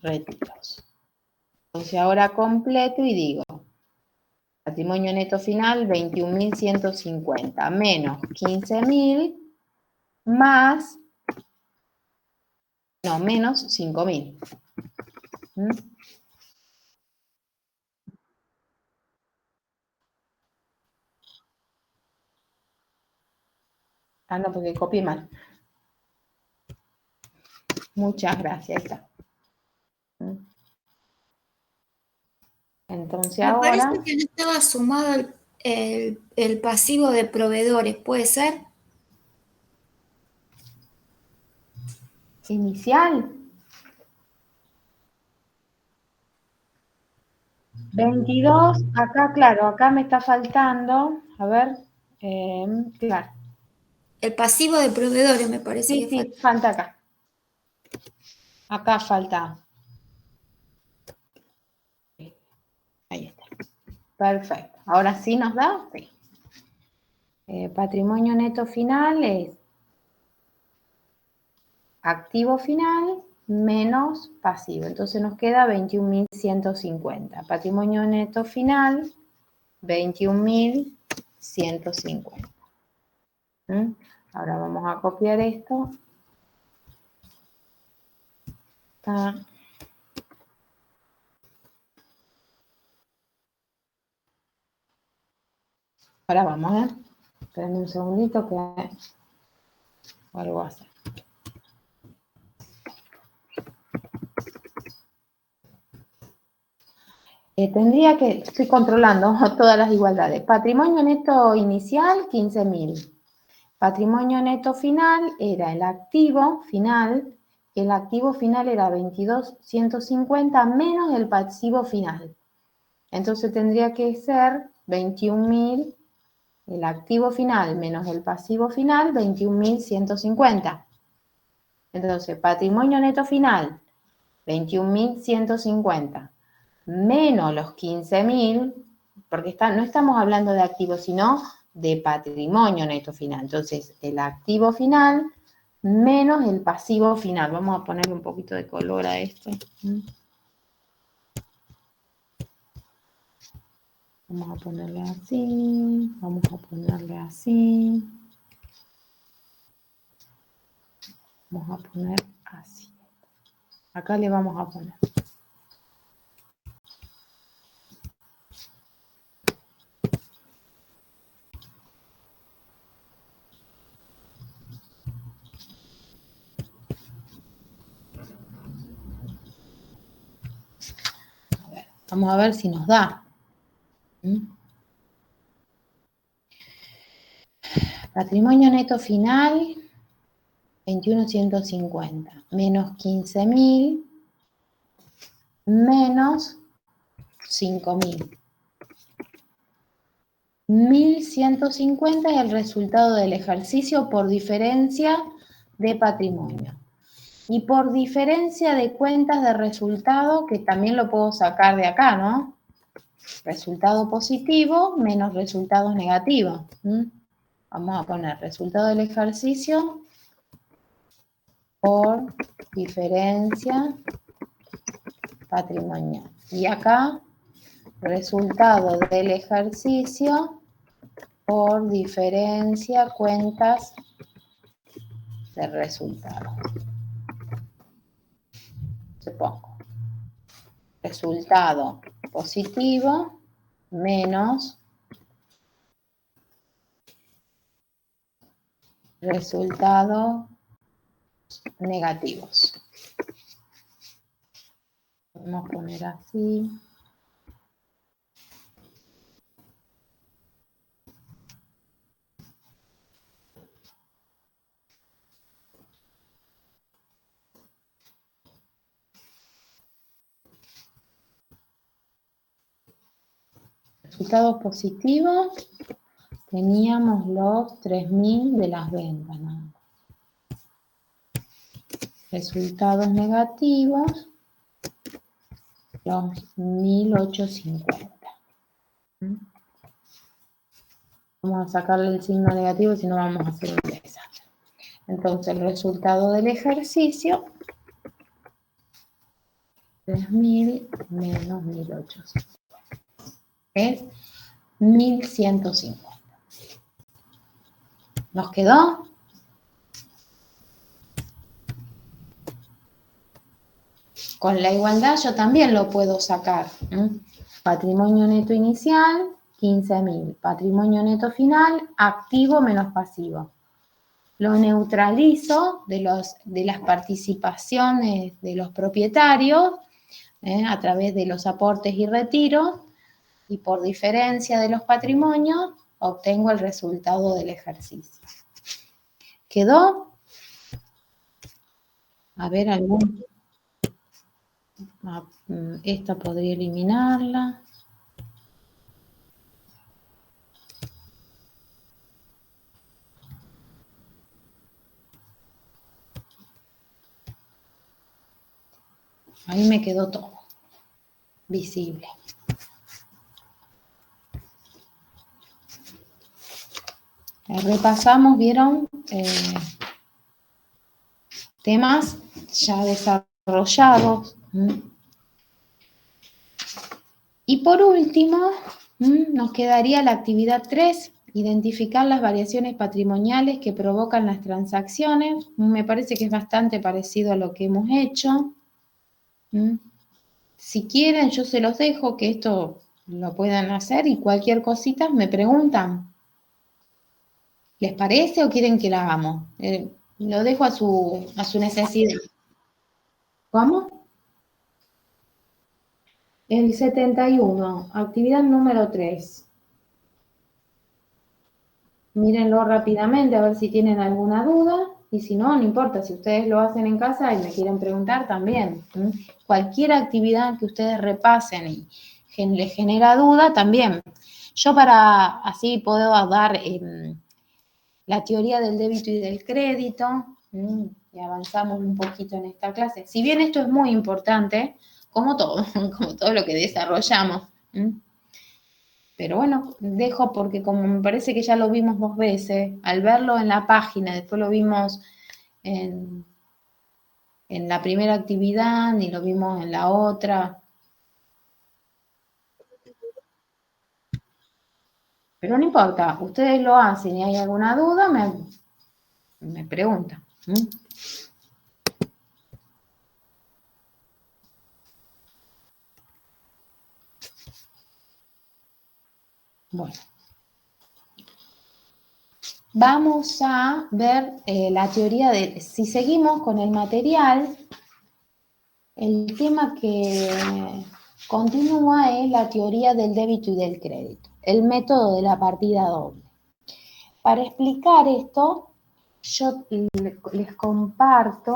retiros. Entonces ahora completo y digo, patrimonio neto final 21.150 menos 15.000 más, no, menos 5.000. Ah, no, porque copié mal. Muchas gracias. Ahí está. Entonces Me ahora, parece que no estaba sumado el pasivo de proveedores, ¿puede ser? inicial. 22, acá, claro, acá me está faltando, a ver, claro. El pasivo de proveedores me parece Sí, que sí, falta. falta acá. Acá falta. Ahí está. Perfecto. Ahora sí nos da. Sí. Patrimonio neto final es activo final menos pasivo. Entonces nos queda 21.150. Patrimonio neto final, 21.150. Ahora vamos a copiar esto. Ahora vamos, Esperen un segundito que algo a hacer. Tendría que, estoy controlando todas las igualdades. Patrimonio neto inicial, 15.000. Patrimonio neto final era el activo final era 22.150 menos el pasivo final. Entonces tendría que ser 21.000, el activo final menos el pasivo final, 21.150. Entonces, patrimonio neto final, 21.150, menos los 15.000, porque no estamos hablando de activos, sino de patrimonio neto final. Entonces, el activo final menos el pasivo final. Vamos a ponerle un poquito de color a esto. Vamos a ponerle así, vamos a ponerle así. Vamos a poner así. Acá le vamos a poner. Vamos a ver si nos da. Patrimonio neto final, 21.150, menos 15.000, menos 5.000. 1.150 es el resultado del ejercicio por diferencia de patrimonio. Y por diferencia de cuentas de resultado, que también lo puedo sacar de acá, ¿no? Resultado positivo menos resultados negativos. Vamos a poner resultado del ejercicio por diferencia patrimonial. Y acá, resultado del ejercicio por diferencia cuentas de resultado. Supongo. Resultado positivo menos resultados negativos. Vamos a poner así. Resultados positivos, teníamos los 3.000 de las ventas, ¿no? Resultados negativos, los 1.850. Vamos a sacarle el signo negativo, si no vamos a hacer un desastre. Entonces, el resultado del ejercicio, 3.000 menos 1.850. Es 1.150. ¿Nos quedó? Con la igualdad yo también lo puedo sacar. Patrimonio neto inicial, 15.000. Patrimonio neto final, activo menos pasivo. lo neutralizo de las participaciones de los propietarios a través de los aportes y retiros, y por diferencia de los patrimonios obtengo el resultado del ejercicio. ¿Quedó? A ver, esta podría eliminarla. Ahí me quedó todo visible. Repasamos, ¿vieron? Temas ya desarrollados. Y por último, nos quedaría la actividad 3, identificar las variaciones patrimoniales que provocan las transacciones. Me parece que es bastante parecido a lo que hemos hecho. Si quieren, yo se los dejo, que esto lo puedan hacer, y cualquier cosita me preguntan. ¿Les parece o quieren que la hagamos? Lo dejo a su necesidad. ¿Cómo? El 71, actividad número 3. Mírenlo rápidamente a ver si tienen alguna duda, y si no, no importa, si ustedes lo hacen en casa y me quieren preguntar también. Cualquier actividad que ustedes repasen y les genera duda, también. Yo así puedo dar la teoría del débito y del crédito, y avanzamos un poquito en esta clase. Si bien esto es muy importante, como todo lo que desarrollamos. Pero bueno, dejo porque como me parece que ya lo vimos 2 veces, al verlo en la página, después lo vimos en la primera actividad y lo vimos en la otra. Pero no importa, ustedes lo hacen y hay alguna duda, me preguntan. Bueno. Vamos a ver la teoría si seguimos con el material, el tema que continúa es la teoría del débito y del crédito, el método de la partida doble. Para explicar esto, yo les comparto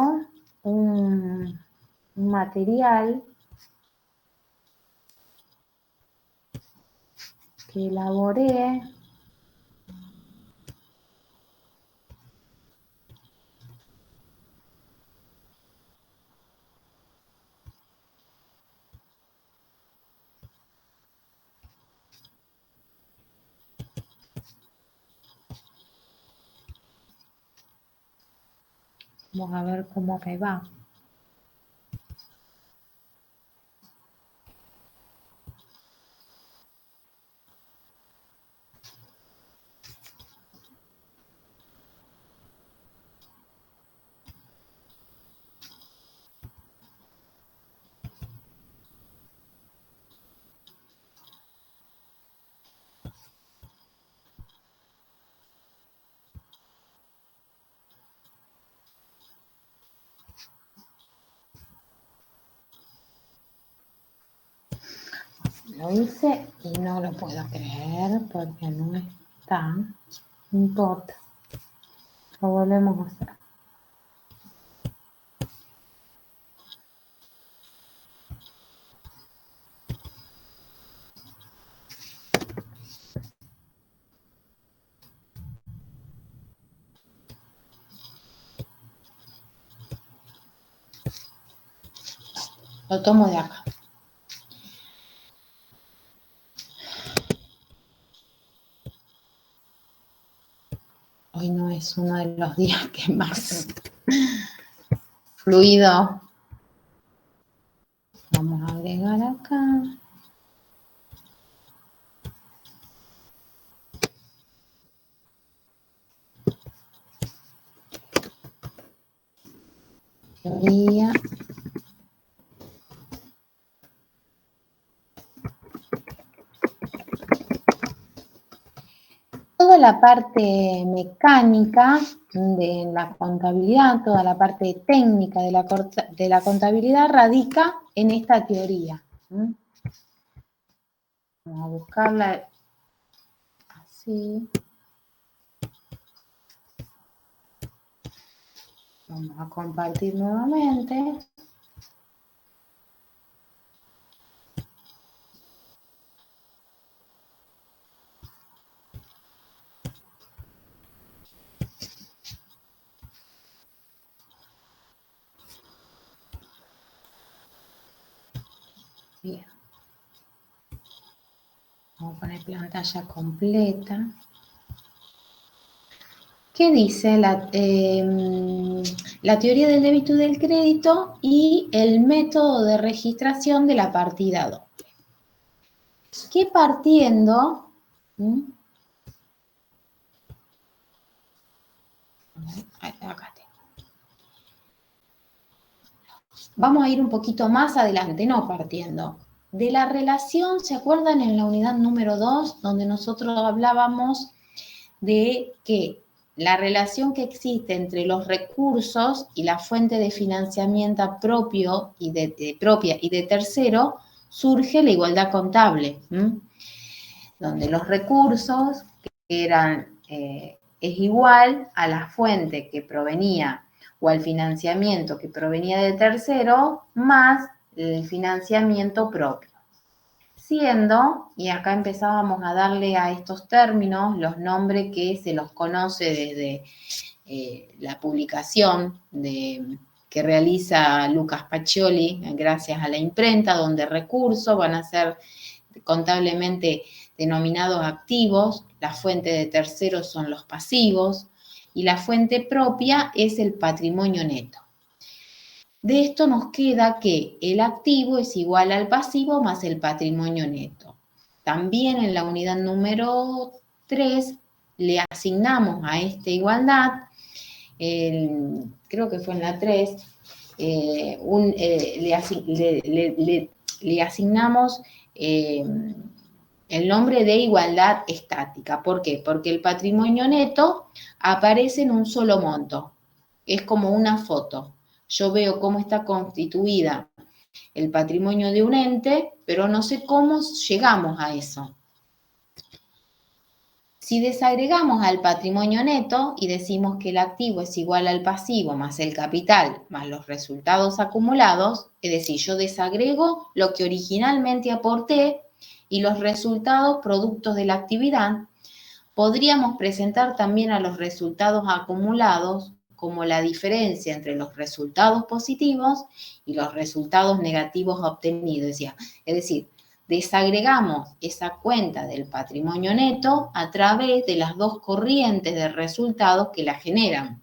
un material que elaboré. Vamos a ver cómo me va. Lo hice y no lo puedo creer porque no está. No importa. Lo volvemos a hacer. Lo tomo de acá. Hoy no es uno de los días que más fluido. Vamos a agregar acá. Teoría. la parte mecánica de la contabilidad, toda la parte técnica de la contabilidad radica en esta teoría. Vamos a buscarla así. Vamos a compartir nuevamente. Bien. Vamos a poner pantalla completa. ¿Qué dice la teoría del débito y del crédito y el método de registración de la partida doble? Que partiendo, acá tengo. Vamos a ir un poquito más adelante, no partiendo. De la relación, ¿se acuerdan en la unidad número 2, donde nosotros hablábamos de que la relación que existe entre los recursos y la fuente de financiamiento propia y de tercero, surge la igualdad contable, donde los recursos que eran, es igual a la fuente que provenía o al financiamiento que provenía de tercero más el financiamiento propio. Siendo, y acá empezábamos a darle a estos términos los nombres que se los conoce desde la publicación que realiza Lucas Pacioli, gracias a la imprenta, donde recursos van a ser contablemente denominados activos, la fuente de terceros son los pasivos, y la fuente propia es el patrimonio neto. De esto nos queda que el activo es igual al pasivo más el patrimonio neto. También en la unidad número 3 le asignamos a esta igualdad, creo que fue en la 3, le asignamos el nombre de igualdad estática. ¿Por qué? Porque el patrimonio neto aparece en un solo monto. Es como una foto. Yo veo cómo está constituida el patrimonio de un ente, pero no sé cómo llegamos a eso. Si desagregamos al patrimonio neto y decimos que el activo es igual al pasivo más el capital más los resultados acumulados, es decir, yo desagrego lo que originalmente aporté y los resultados productos de la actividad, podríamos presentar también a los resultados acumulados como la diferencia entre los resultados positivos y los resultados negativos obtenidos. Es decir, desagregamos esa cuenta del patrimonio neto a través de las dos corrientes de resultados que la generan.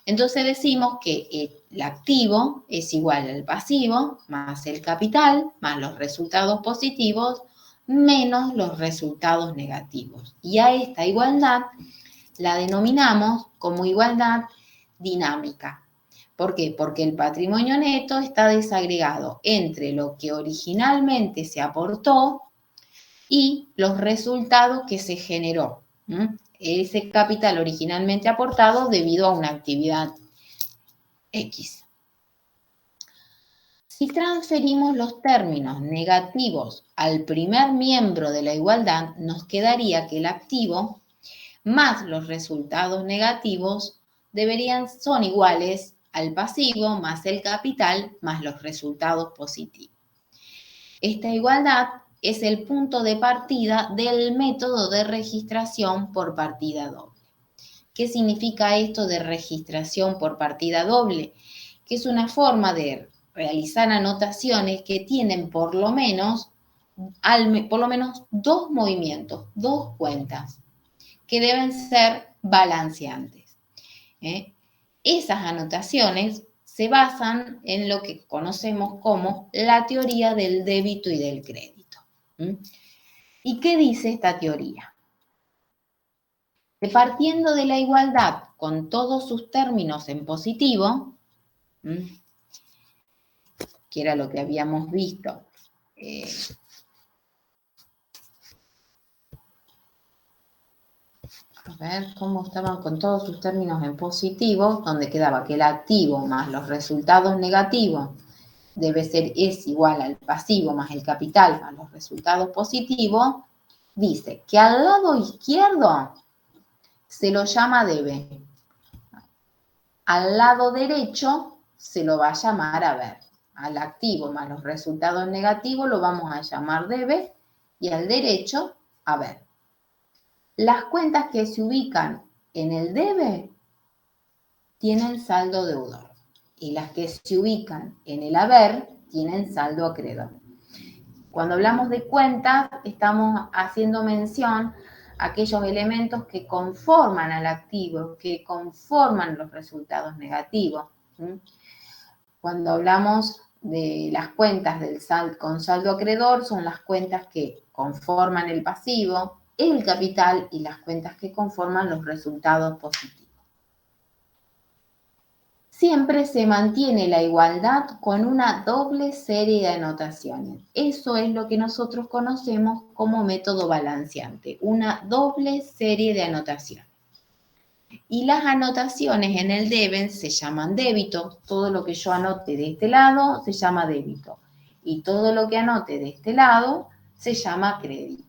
Entonces decimos que el activo es igual al pasivo más el capital más los resultados positivos menos los resultados negativos. Y a esta igualdad la denominamos como igualdad dinámica. ¿Por qué? Porque el patrimonio neto está desagregado entre lo que originalmente se aportó y los resultados que se generó. Ese capital originalmente aportado debido a una actividad X. Si transferimos los términos negativos al primer miembro de la igualdad, nos quedaría que el activo más los resultados negativos son iguales al pasivo más el capital más los resultados positivos. Esta igualdad es el punto de partida del método de registración por partida doble. ¿Qué significa esto de registración por partida doble? Que es una forma de realizar anotaciones que tienen por lo menos dos movimientos, dos cuentas, que deben ser balanceantes. Esas anotaciones se basan en lo que conocemos como la teoría del débito y del crédito. ¿Y qué dice esta teoría? Que partiendo de la igualdad con todos sus términos en positivo, que era lo que habíamos visto, A ver cómo estaban con todos sus términos en positivo, donde quedaba que el activo más los resultados negativos es igual al pasivo más el capital más los resultados positivos. Dice que al lado izquierdo se lo llama debe. Al lado derecho se lo va a llamar haber. Al activo más los resultados negativos lo vamos a llamar debe y al derecho haber. Las cuentas que se ubican en el debe tienen saldo deudor y las que se ubican en el haber tienen saldo acreedor. Cuando hablamos de cuentas estamos haciendo mención a aquellos elementos que conforman al activo, que conforman los resultados negativos. Cuando hablamos de las cuentas con saldo acreedor, son las cuentas que conforman el pasivo, el capital y las cuentas que conforman los resultados positivos. Siempre se mantiene la igualdad con una doble serie de anotaciones. Eso es lo que nosotros conocemos como método balanceante, una doble serie de anotaciones. Y las anotaciones en el deben se llaman débito. Todo lo que yo anote de este lado se llama débito. Y todo lo que anote de este lado se llama crédito.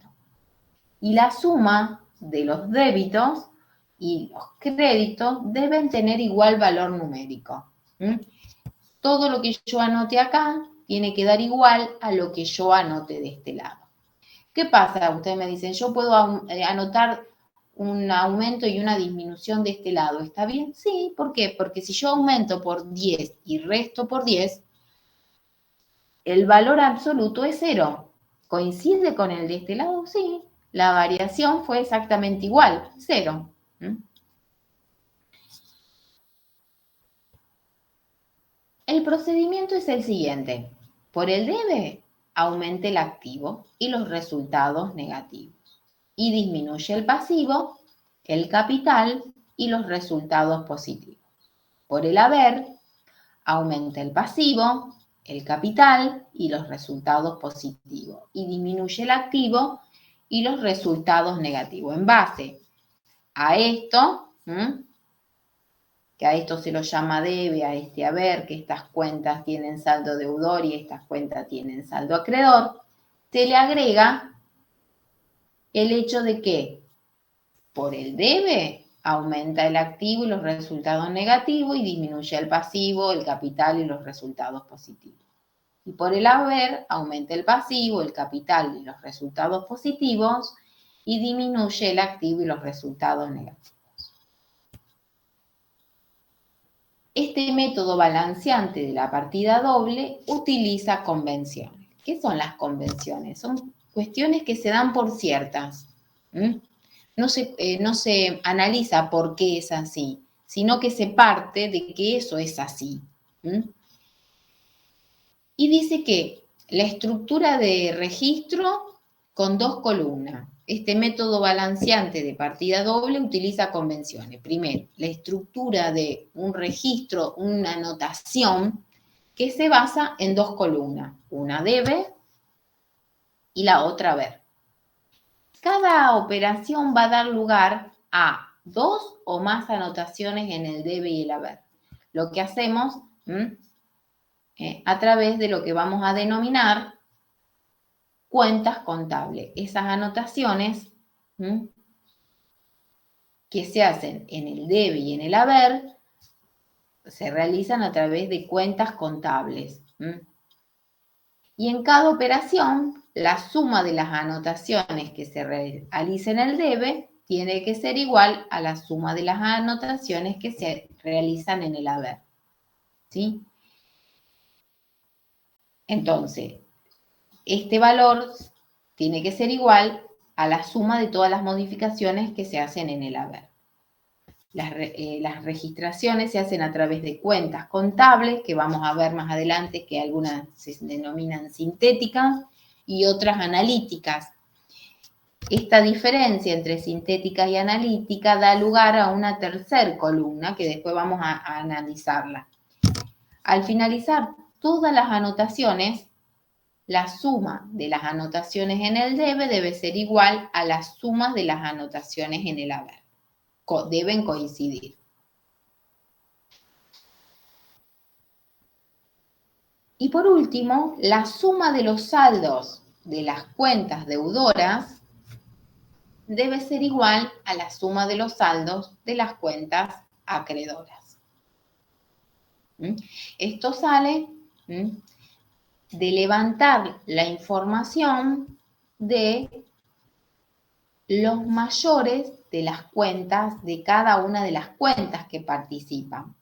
Y la suma de los débitos y los créditos deben tener igual valor numérico. Todo lo que yo anote acá tiene que dar igual a lo que yo anote de este lado. ¿Qué pasa? Ustedes me dicen, yo puedo anotar un aumento y una disminución de este lado. ¿Está bien? Sí, ¿por qué? Porque si yo aumento por 10 y resto por 10, el valor absoluto es 0. ¿Coincide con el de este lado? Sí. La variación fue exactamente igual, 0. El procedimiento es el siguiente. Por el debe, aumenta el activo y los resultados negativos. Y disminuye el pasivo, el capital y los resultados positivos. Por el haber, aumenta el pasivo, el capital y los resultados positivos. Y disminuye el activo y los resultados negativos. En base a esto, que a esto se lo llama debe, a este haber, que estas cuentas tienen saldo deudor y estas cuentas tienen saldo acreedor, se le agrega el hecho de que por el debe aumenta el activo y los resultados negativos y disminuye el pasivo, el capital y los resultados positivos. Y por el haber aumenta el pasivo, el capital y los resultados positivos y disminuye el activo y los resultados negativos. Este método balanceante de la partida doble utiliza convenciones. ¿Qué son las convenciones? Son cuestiones que se dan por ciertas. No se analiza por qué es así, sino que se parte de que eso es así. Y dice que la estructura de registro con 2 columnas. Este método balanceante de partida doble utiliza convenciones. Primero, la estructura de un registro, una anotación, que se basa en 2 columnas. Una debe y la otra haber. Cada operación va a dar lugar a 2 o más anotaciones en el debe y el haber. Lo que hacemos a través de lo que vamos a denominar cuentas contables. Esas anotaciones que se hacen en el debe y en el haber se realizan a través de cuentas contables. Y en cada operación, la suma de las anotaciones que se realicen en el debe tiene que ser igual a la suma de las anotaciones que se realizan en el haber. ¿Sí? Entonces, este valor tiene que ser igual a la suma de todas las modificaciones que se hacen en el haber. Las registraciones se hacen a través de cuentas contables, que vamos a ver más adelante que algunas se denominan sintéticas y otras analíticas. Esta diferencia entre sintética y analítica da lugar a una tercera columna que después vamos a analizarla. Al finalizar todas las anotaciones, la suma de las anotaciones en el debe debe ser igual a la suma de las anotaciones en el haber. deben coincidir. Y por último, la suma de los saldos de las cuentas deudoras debe ser igual a la suma de los saldos de las cuentas acreedoras. Esto sale de levantar la información de los mayores de las cuentas, de cada una de las cuentas que participan.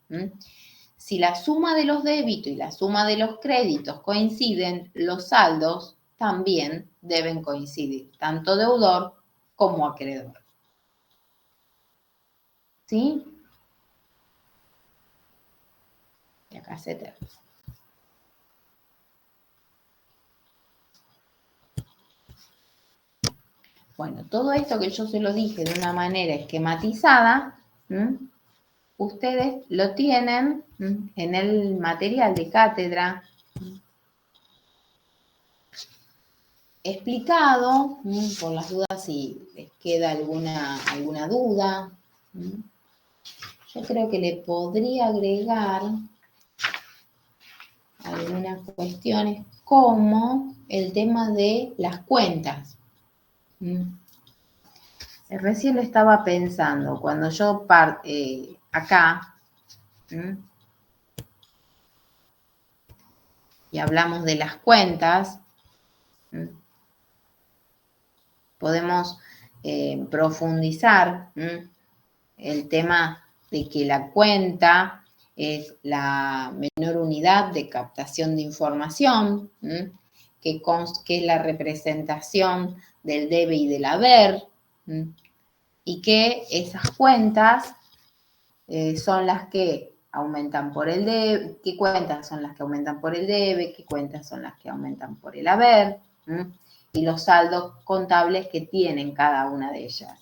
Si la suma de los débitos y la suma de los créditos coinciden, los saldos también deben coincidir, tanto deudor como acreedor. ¿Sí? Y acá se termina. Bueno, todo esto que yo se lo dije de una manera esquematizada, ustedes lo tienen en el material de cátedra explicado, por las dudas si les queda alguna duda. Yo creo que le podría agregar algunas cuestiones como el tema de las cuentas. Recién lo estaba pensando, cuando yo acá, y hablamos de las cuentas, podemos profundizar el tema de que la cuenta es la menor unidad de captación de información, que es la representación del debe y del haber, y que esas cuentas son las que aumentan por el debe, qué cuentas son las que aumentan por el debe, qué cuentas son las que aumentan por el haber, y los saldos contables que tienen cada una de ellas.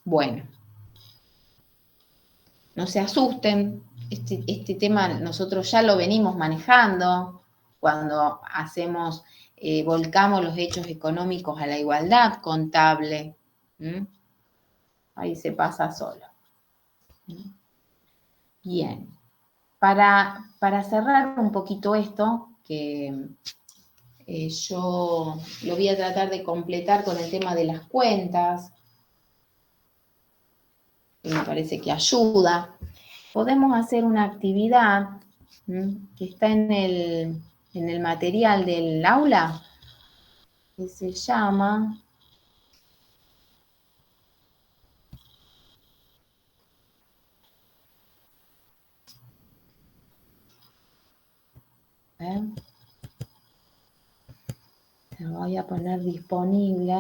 Bueno, no se asusten, este tema nosotros ya lo venimos manejando cuando volcamos los hechos económicos a la igualdad contable. Ahí se pasa solo. Bien, para cerrar un poquito esto, que yo lo voy a tratar de completar con el tema de las cuentas, que me parece que ayuda. Podemos hacer una actividad que está en el material del aula, que se llama te voy a poner disponible.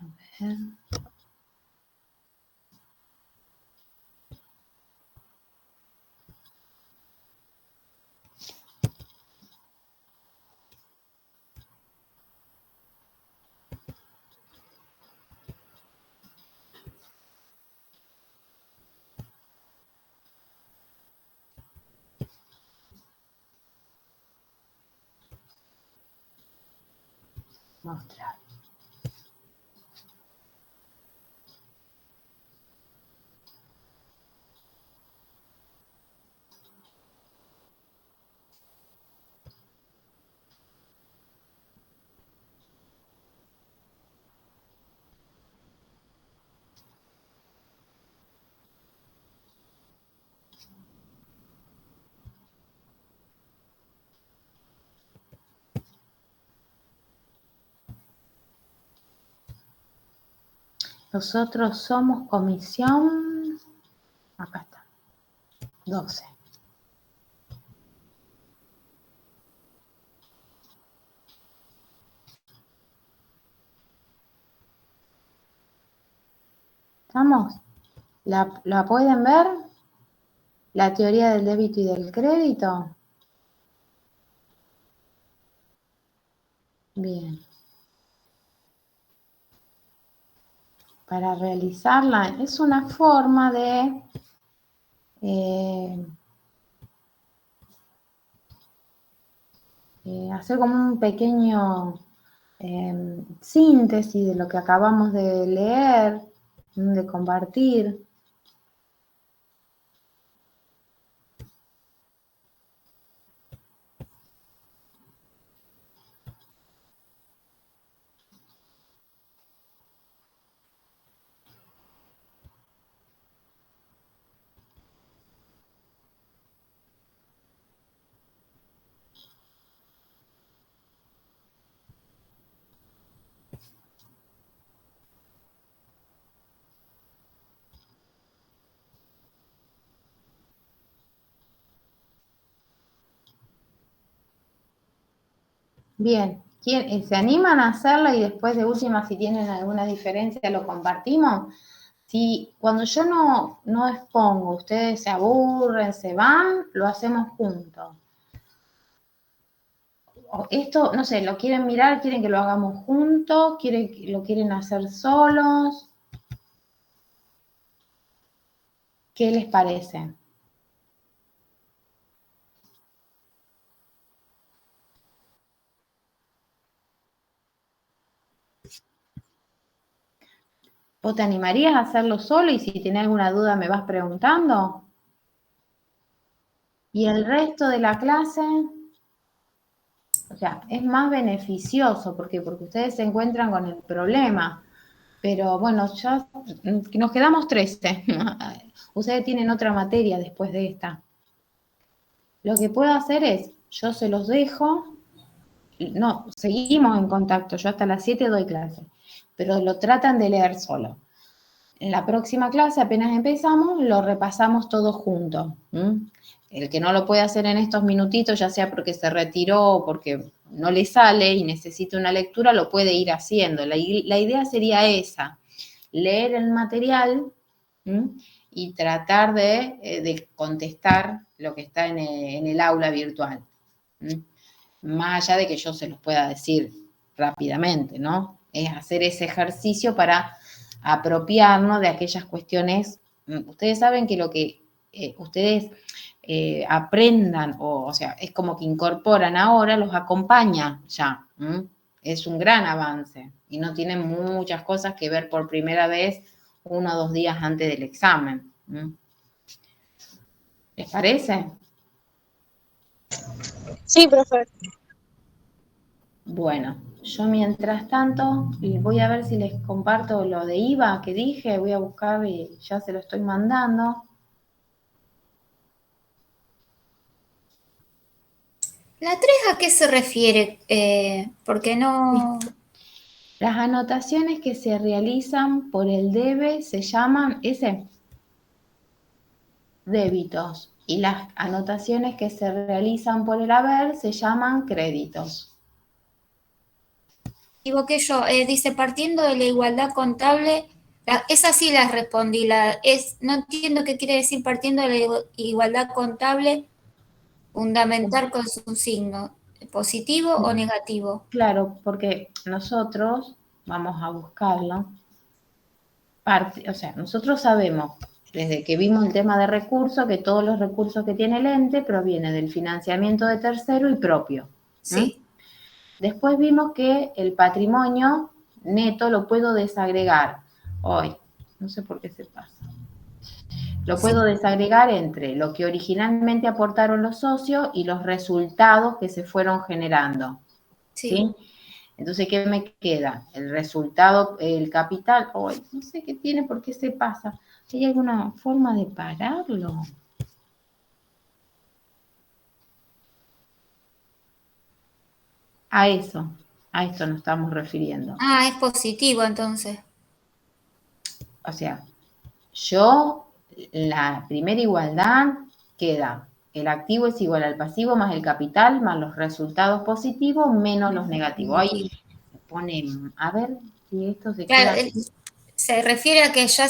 A ver. Mostrar. Nosotros somos comisión, acá está, 12. ¿Estamos? ¿La pueden ver? La teoría del débito y del crédito. Bien. Para realizarla es una forma de hacer como un pequeño síntesis de lo que acabamos de leer, de compartir. Bien, ¿se animan a hacerla y después de última, si tienen alguna diferencia, lo compartimos? Si cuando yo no expongo, ustedes se aburren, se van, lo hacemos juntos. Esto, no sé, ¿lo quieren mirar? ¿Quieren que lo hagamos juntos? ¿Lo quieren hacer solos? ¿Qué les parece? ¿Vos te animarías a hacerlo solo y si tenés alguna duda me vas preguntando? ¿Y el resto de la clase? O sea, es más beneficioso. ¿Por qué? Porque ustedes se encuentran con el problema. Pero bueno, ya nos quedamos 13. Ustedes tienen otra materia después de esta. Lo que puedo hacer es, yo se los dejo. No, seguimos en contacto. Yo hasta las 7 doy clase. Pero lo tratan de leer solo. En la próxima clase, apenas empezamos, lo repasamos todos juntos. El que no lo puede hacer en estos minutitos, ya sea porque se retiró o porque no le sale y necesita una lectura, lo puede ir haciendo. La idea sería esa, leer el material y tratar de contestar lo que está en el aula virtual. Más allá de que yo se los pueda decir rápidamente, ¿no? Es hacer ese ejercicio para apropiarnos de aquellas cuestiones. Ustedes saben que lo que ustedes aprendan, o sea, es como que incorporan ahora, los acompaña ya. Es un gran avance y no tienen muchas cosas que ver por primera vez 1 o 2 días antes del examen. ¿Les parece? Sí, profe. Bueno, yo mientras tanto voy a ver si les comparto lo de IVA que dije, voy a buscar y ya se lo estoy mandando. ¿La 3 a qué se refiere? Porque no... Las anotaciones que se realizan por el debe se llaman débitos y las anotaciones que se realizan por el haber se llaman créditos. Equivoqué yo, dice partiendo de la igualdad contable, esa sí la respondí, no entiendo qué quiere decir partiendo de la igualdad contable, fundamental con su signo, positivo o negativo. Claro, porque nosotros vamos a buscarlo. O sea, nosotros sabemos, desde que vimos el tema de recursos, que todos los recursos que tiene el ente provienen del financiamiento de tercero y propio. Sí. Después vimos que el patrimonio neto lo puedo desagregar. Hoy, no sé por qué se pasa. Lo puedo desagregar entre lo que originalmente aportaron los socios y los resultados que se fueron generando. ¿Sí? Entonces, ¿qué me queda? El resultado, el capital. Hoy, no sé qué tiene, por qué se pasa. ¿Hay alguna forma de pararlo? A esto nos estamos refiriendo. Ah, es positivo entonces. O sea, la primera igualdad queda, el activo es igual al pasivo más el capital más los resultados positivos menos los negativos. Ahí pone, a ver si esto se Claro, queda. Se refiere a que ya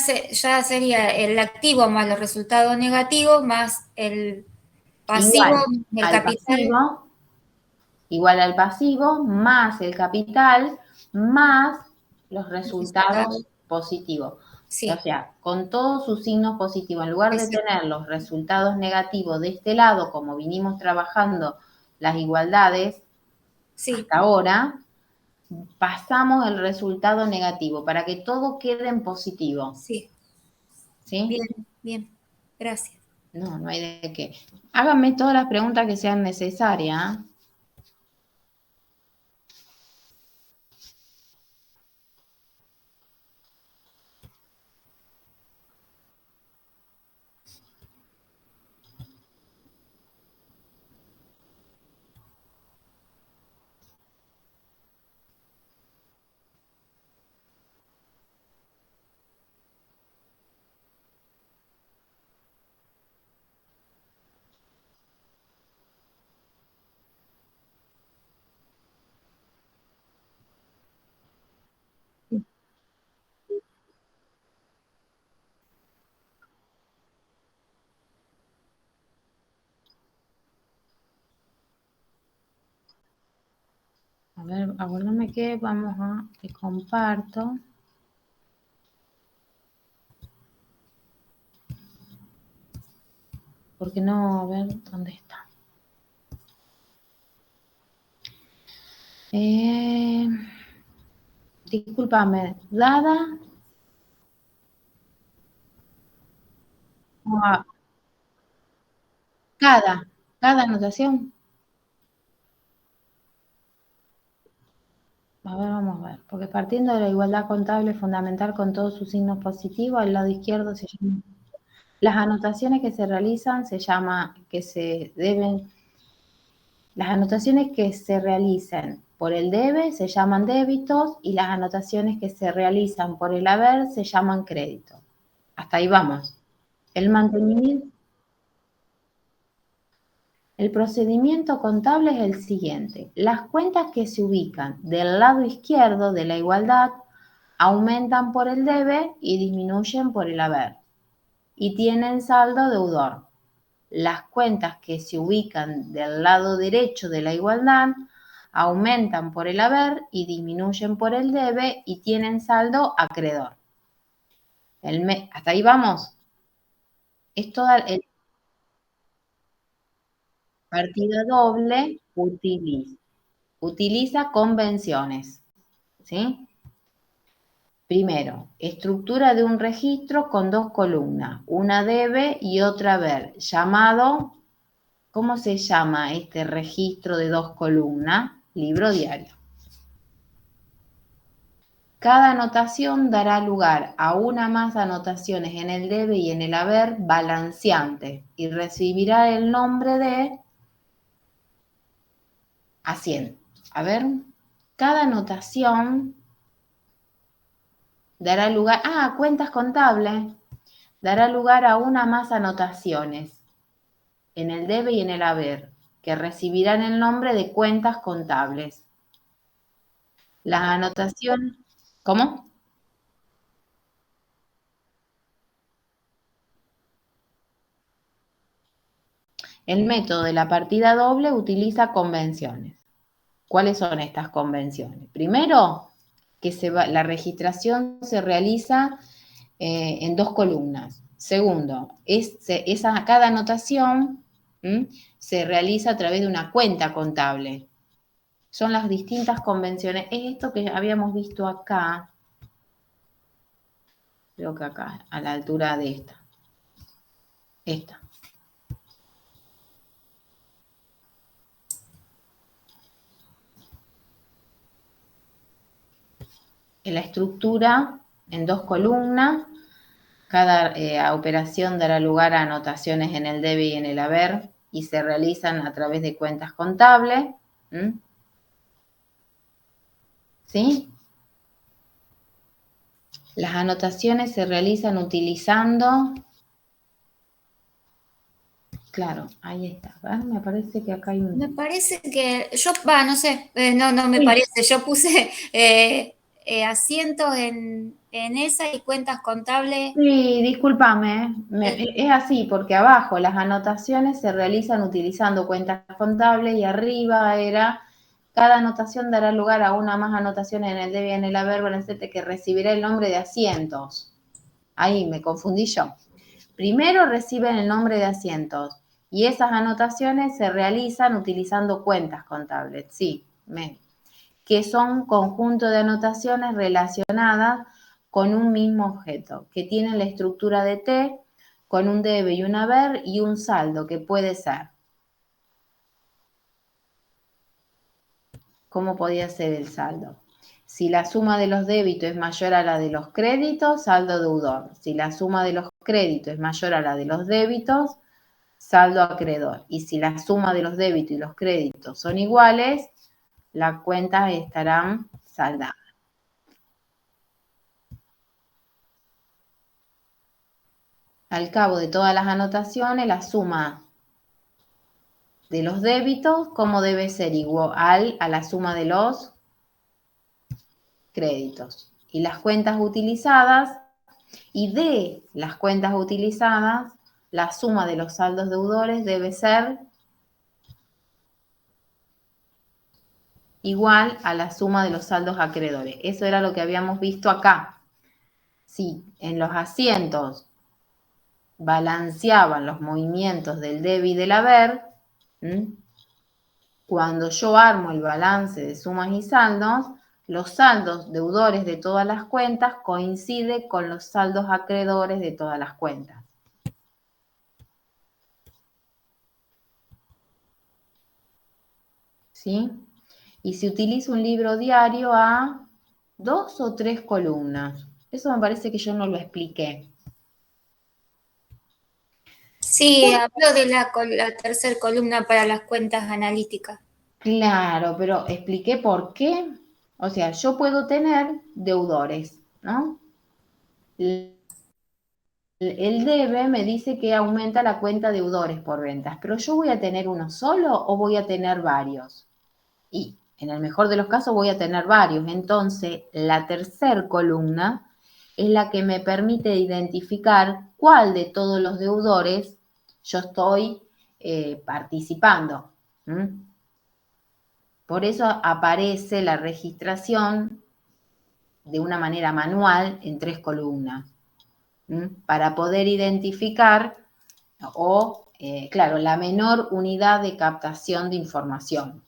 sería el activo más los resultados negativos más el pasivo, el al capital. pasivo, igual al pasivo, más el capital, más los resultados positivos. Sí. O sea, con todos sus signos positivos, en lugar de Exacto. tener los resultados negativos de este lado, como vinimos trabajando las igualdades Sí, hasta ahora, pasamos el resultado negativo para que todo quede en positivo. sí. ¿Sí? Bien, bien. Gracias. No, no hay de qué. Háganme todas las preguntas que sean necesarias. A ver, acuérdame que vamos a, te comparto. Porque no, a ver, ¿dónde está? Discúlpame, dada a cada anotación. A ver, vamos a ver, porque partiendo de la igualdad contable fundamental con todos sus signos positivos, al lado izquierdo se llama, las anotaciones que se realizan se llama, que se deben, las anotaciones que se realicen por el debe se llaman débitos y las anotaciones que se realizan por el haber se llaman créditos. Hasta ahí vamos. El mantenimiento. El procedimiento contable es el siguiente. Las cuentas que se ubican del lado izquierdo de la igualdad aumentan por el debe y disminuyen por el haber y tienen saldo deudor. Las cuentas que se ubican del lado derecho de la igualdad aumentan por el haber y disminuyen por el debe y tienen saldo acreedor. Hasta ahí vamos. Es toda el partida doble utiliza convenciones, ¿sí? Primero, estructura de un registro con dos columnas, una debe y otra haber, llamado, ¿cómo se llama este registro de dos columnas? Libro diario. Cada anotación dará lugar a una más anotaciones en el debe y en el haber balanceante y recibirá el nombre de haciendo. A ver, cada anotación dará lugar, cuentas contables, dará lugar a una más anotaciones en el debe y en el haber, que recibirán el nombre de cuentas contables. Las anotaciones, ¿cómo? El método de la partida doble utiliza convenciones. ¿Cuáles son estas convenciones? Primero, que la registración se realiza en dos columnas. Segundo, cada anotación se realiza a través de una cuenta contable. Son las distintas convenciones. Es esto que habíamos visto acá. Creo que acá, a la altura de esta. Esta. En la estructura, en dos columnas, cada operación dará lugar a anotaciones en el debe y en el haber y se realizan a través de cuentas contables. ¿Sí? Las anotaciones se realizan utilizando... Claro, ahí está. ¿Verdad? Me parece que acá hay un... Me parece que no sé, no me Sí. parece. Yo puse asientos En esa hay cuentas contables. Sí, discúlpame, es así, porque abajo las anotaciones se realizan utilizando cuentas contables y arriba era, cada anotación dará lugar a una más anotaciones en el debe y en el haber, etc., que recibirá el nombre de asientos. Ahí me confundí yo. Primero reciben el nombre de asientos y esas anotaciones se realizan utilizando cuentas contables, sí, que son conjunto de anotaciones relacionadas con un mismo objeto, que tienen la estructura de T, con un debe y un haber y un saldo, que puede ser. ¿Cómo podía ser el saldo? Si la suma de los débitos es mayor a la de los créditos, saldo deudor. Si la suma de los créditos es mayor a la de los débitos, saldo acreedor. Y si la suma de los débitos y los créditos son iguales, las cuentas estarán saldadas. Al cabo de todas las anotaciones, la suma de los débitos, ¿cómo debe ser? Igual a la suma de los créditos. Y las cuentas utilizadas, y de las cuentas utilizadas, la suma de los saldos deudores debe ser igual a la suma de los saldos acreedores. Eso era lo que habíamos visto acá. Si en los asientos balanceaban los movimientos del debe y del haber, cuando yo armo el balance de sumas y saldos, los saldos deudores de todas las cuentas coinciden con los saldos acreedores de todas las cuentas. ¿Sí? Y se utiliza un libro diario a 2 o 3 columnas. Eso me parece que yo no lo expliqué. Sí, hablo de la tercera columna para las cuentas analíticas. Claro, pero expliqué por qué. O sea, yo puedo tener deudores, ¿no? El debe me dice que aumenta la cuenta deudores por ventas, pero yo voy a tener uno solo o voy a tener varios. Y en el mejor de los casos voy a tener varios. Entonces, la tercera columna es la que me permite identificar cuál de todos los deudores yo estoy participando. Por eso aparece la registración de una manera manual en 3 columnas, para poder identificar claro, la menor unidad de captación de información.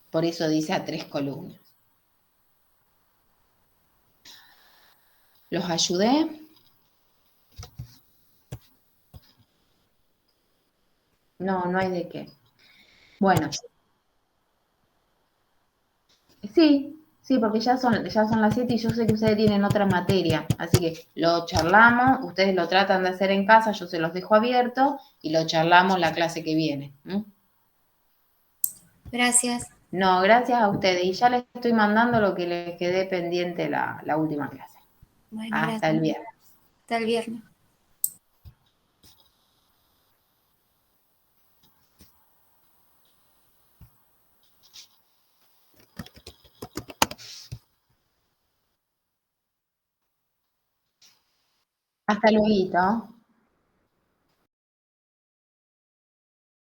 Por eso dice a 3 columnas. ¿Los ayudé? No, no hay de qué. Bueno. Sí, porque ya son las 7 y yo sé que ustedes tienen otra materia. Así que lo charlamos, ustedes lo tratan de hacer en casa, yo se los dejo abierto y lo charlamos la clase que viene. Gracias. No, gracias a ustedes. Y ya les estoy mandando lo que les quedé pendiente la última clase. Bueno, Hasta gracias. el viernes. Hasta el viernes. Hasta luego.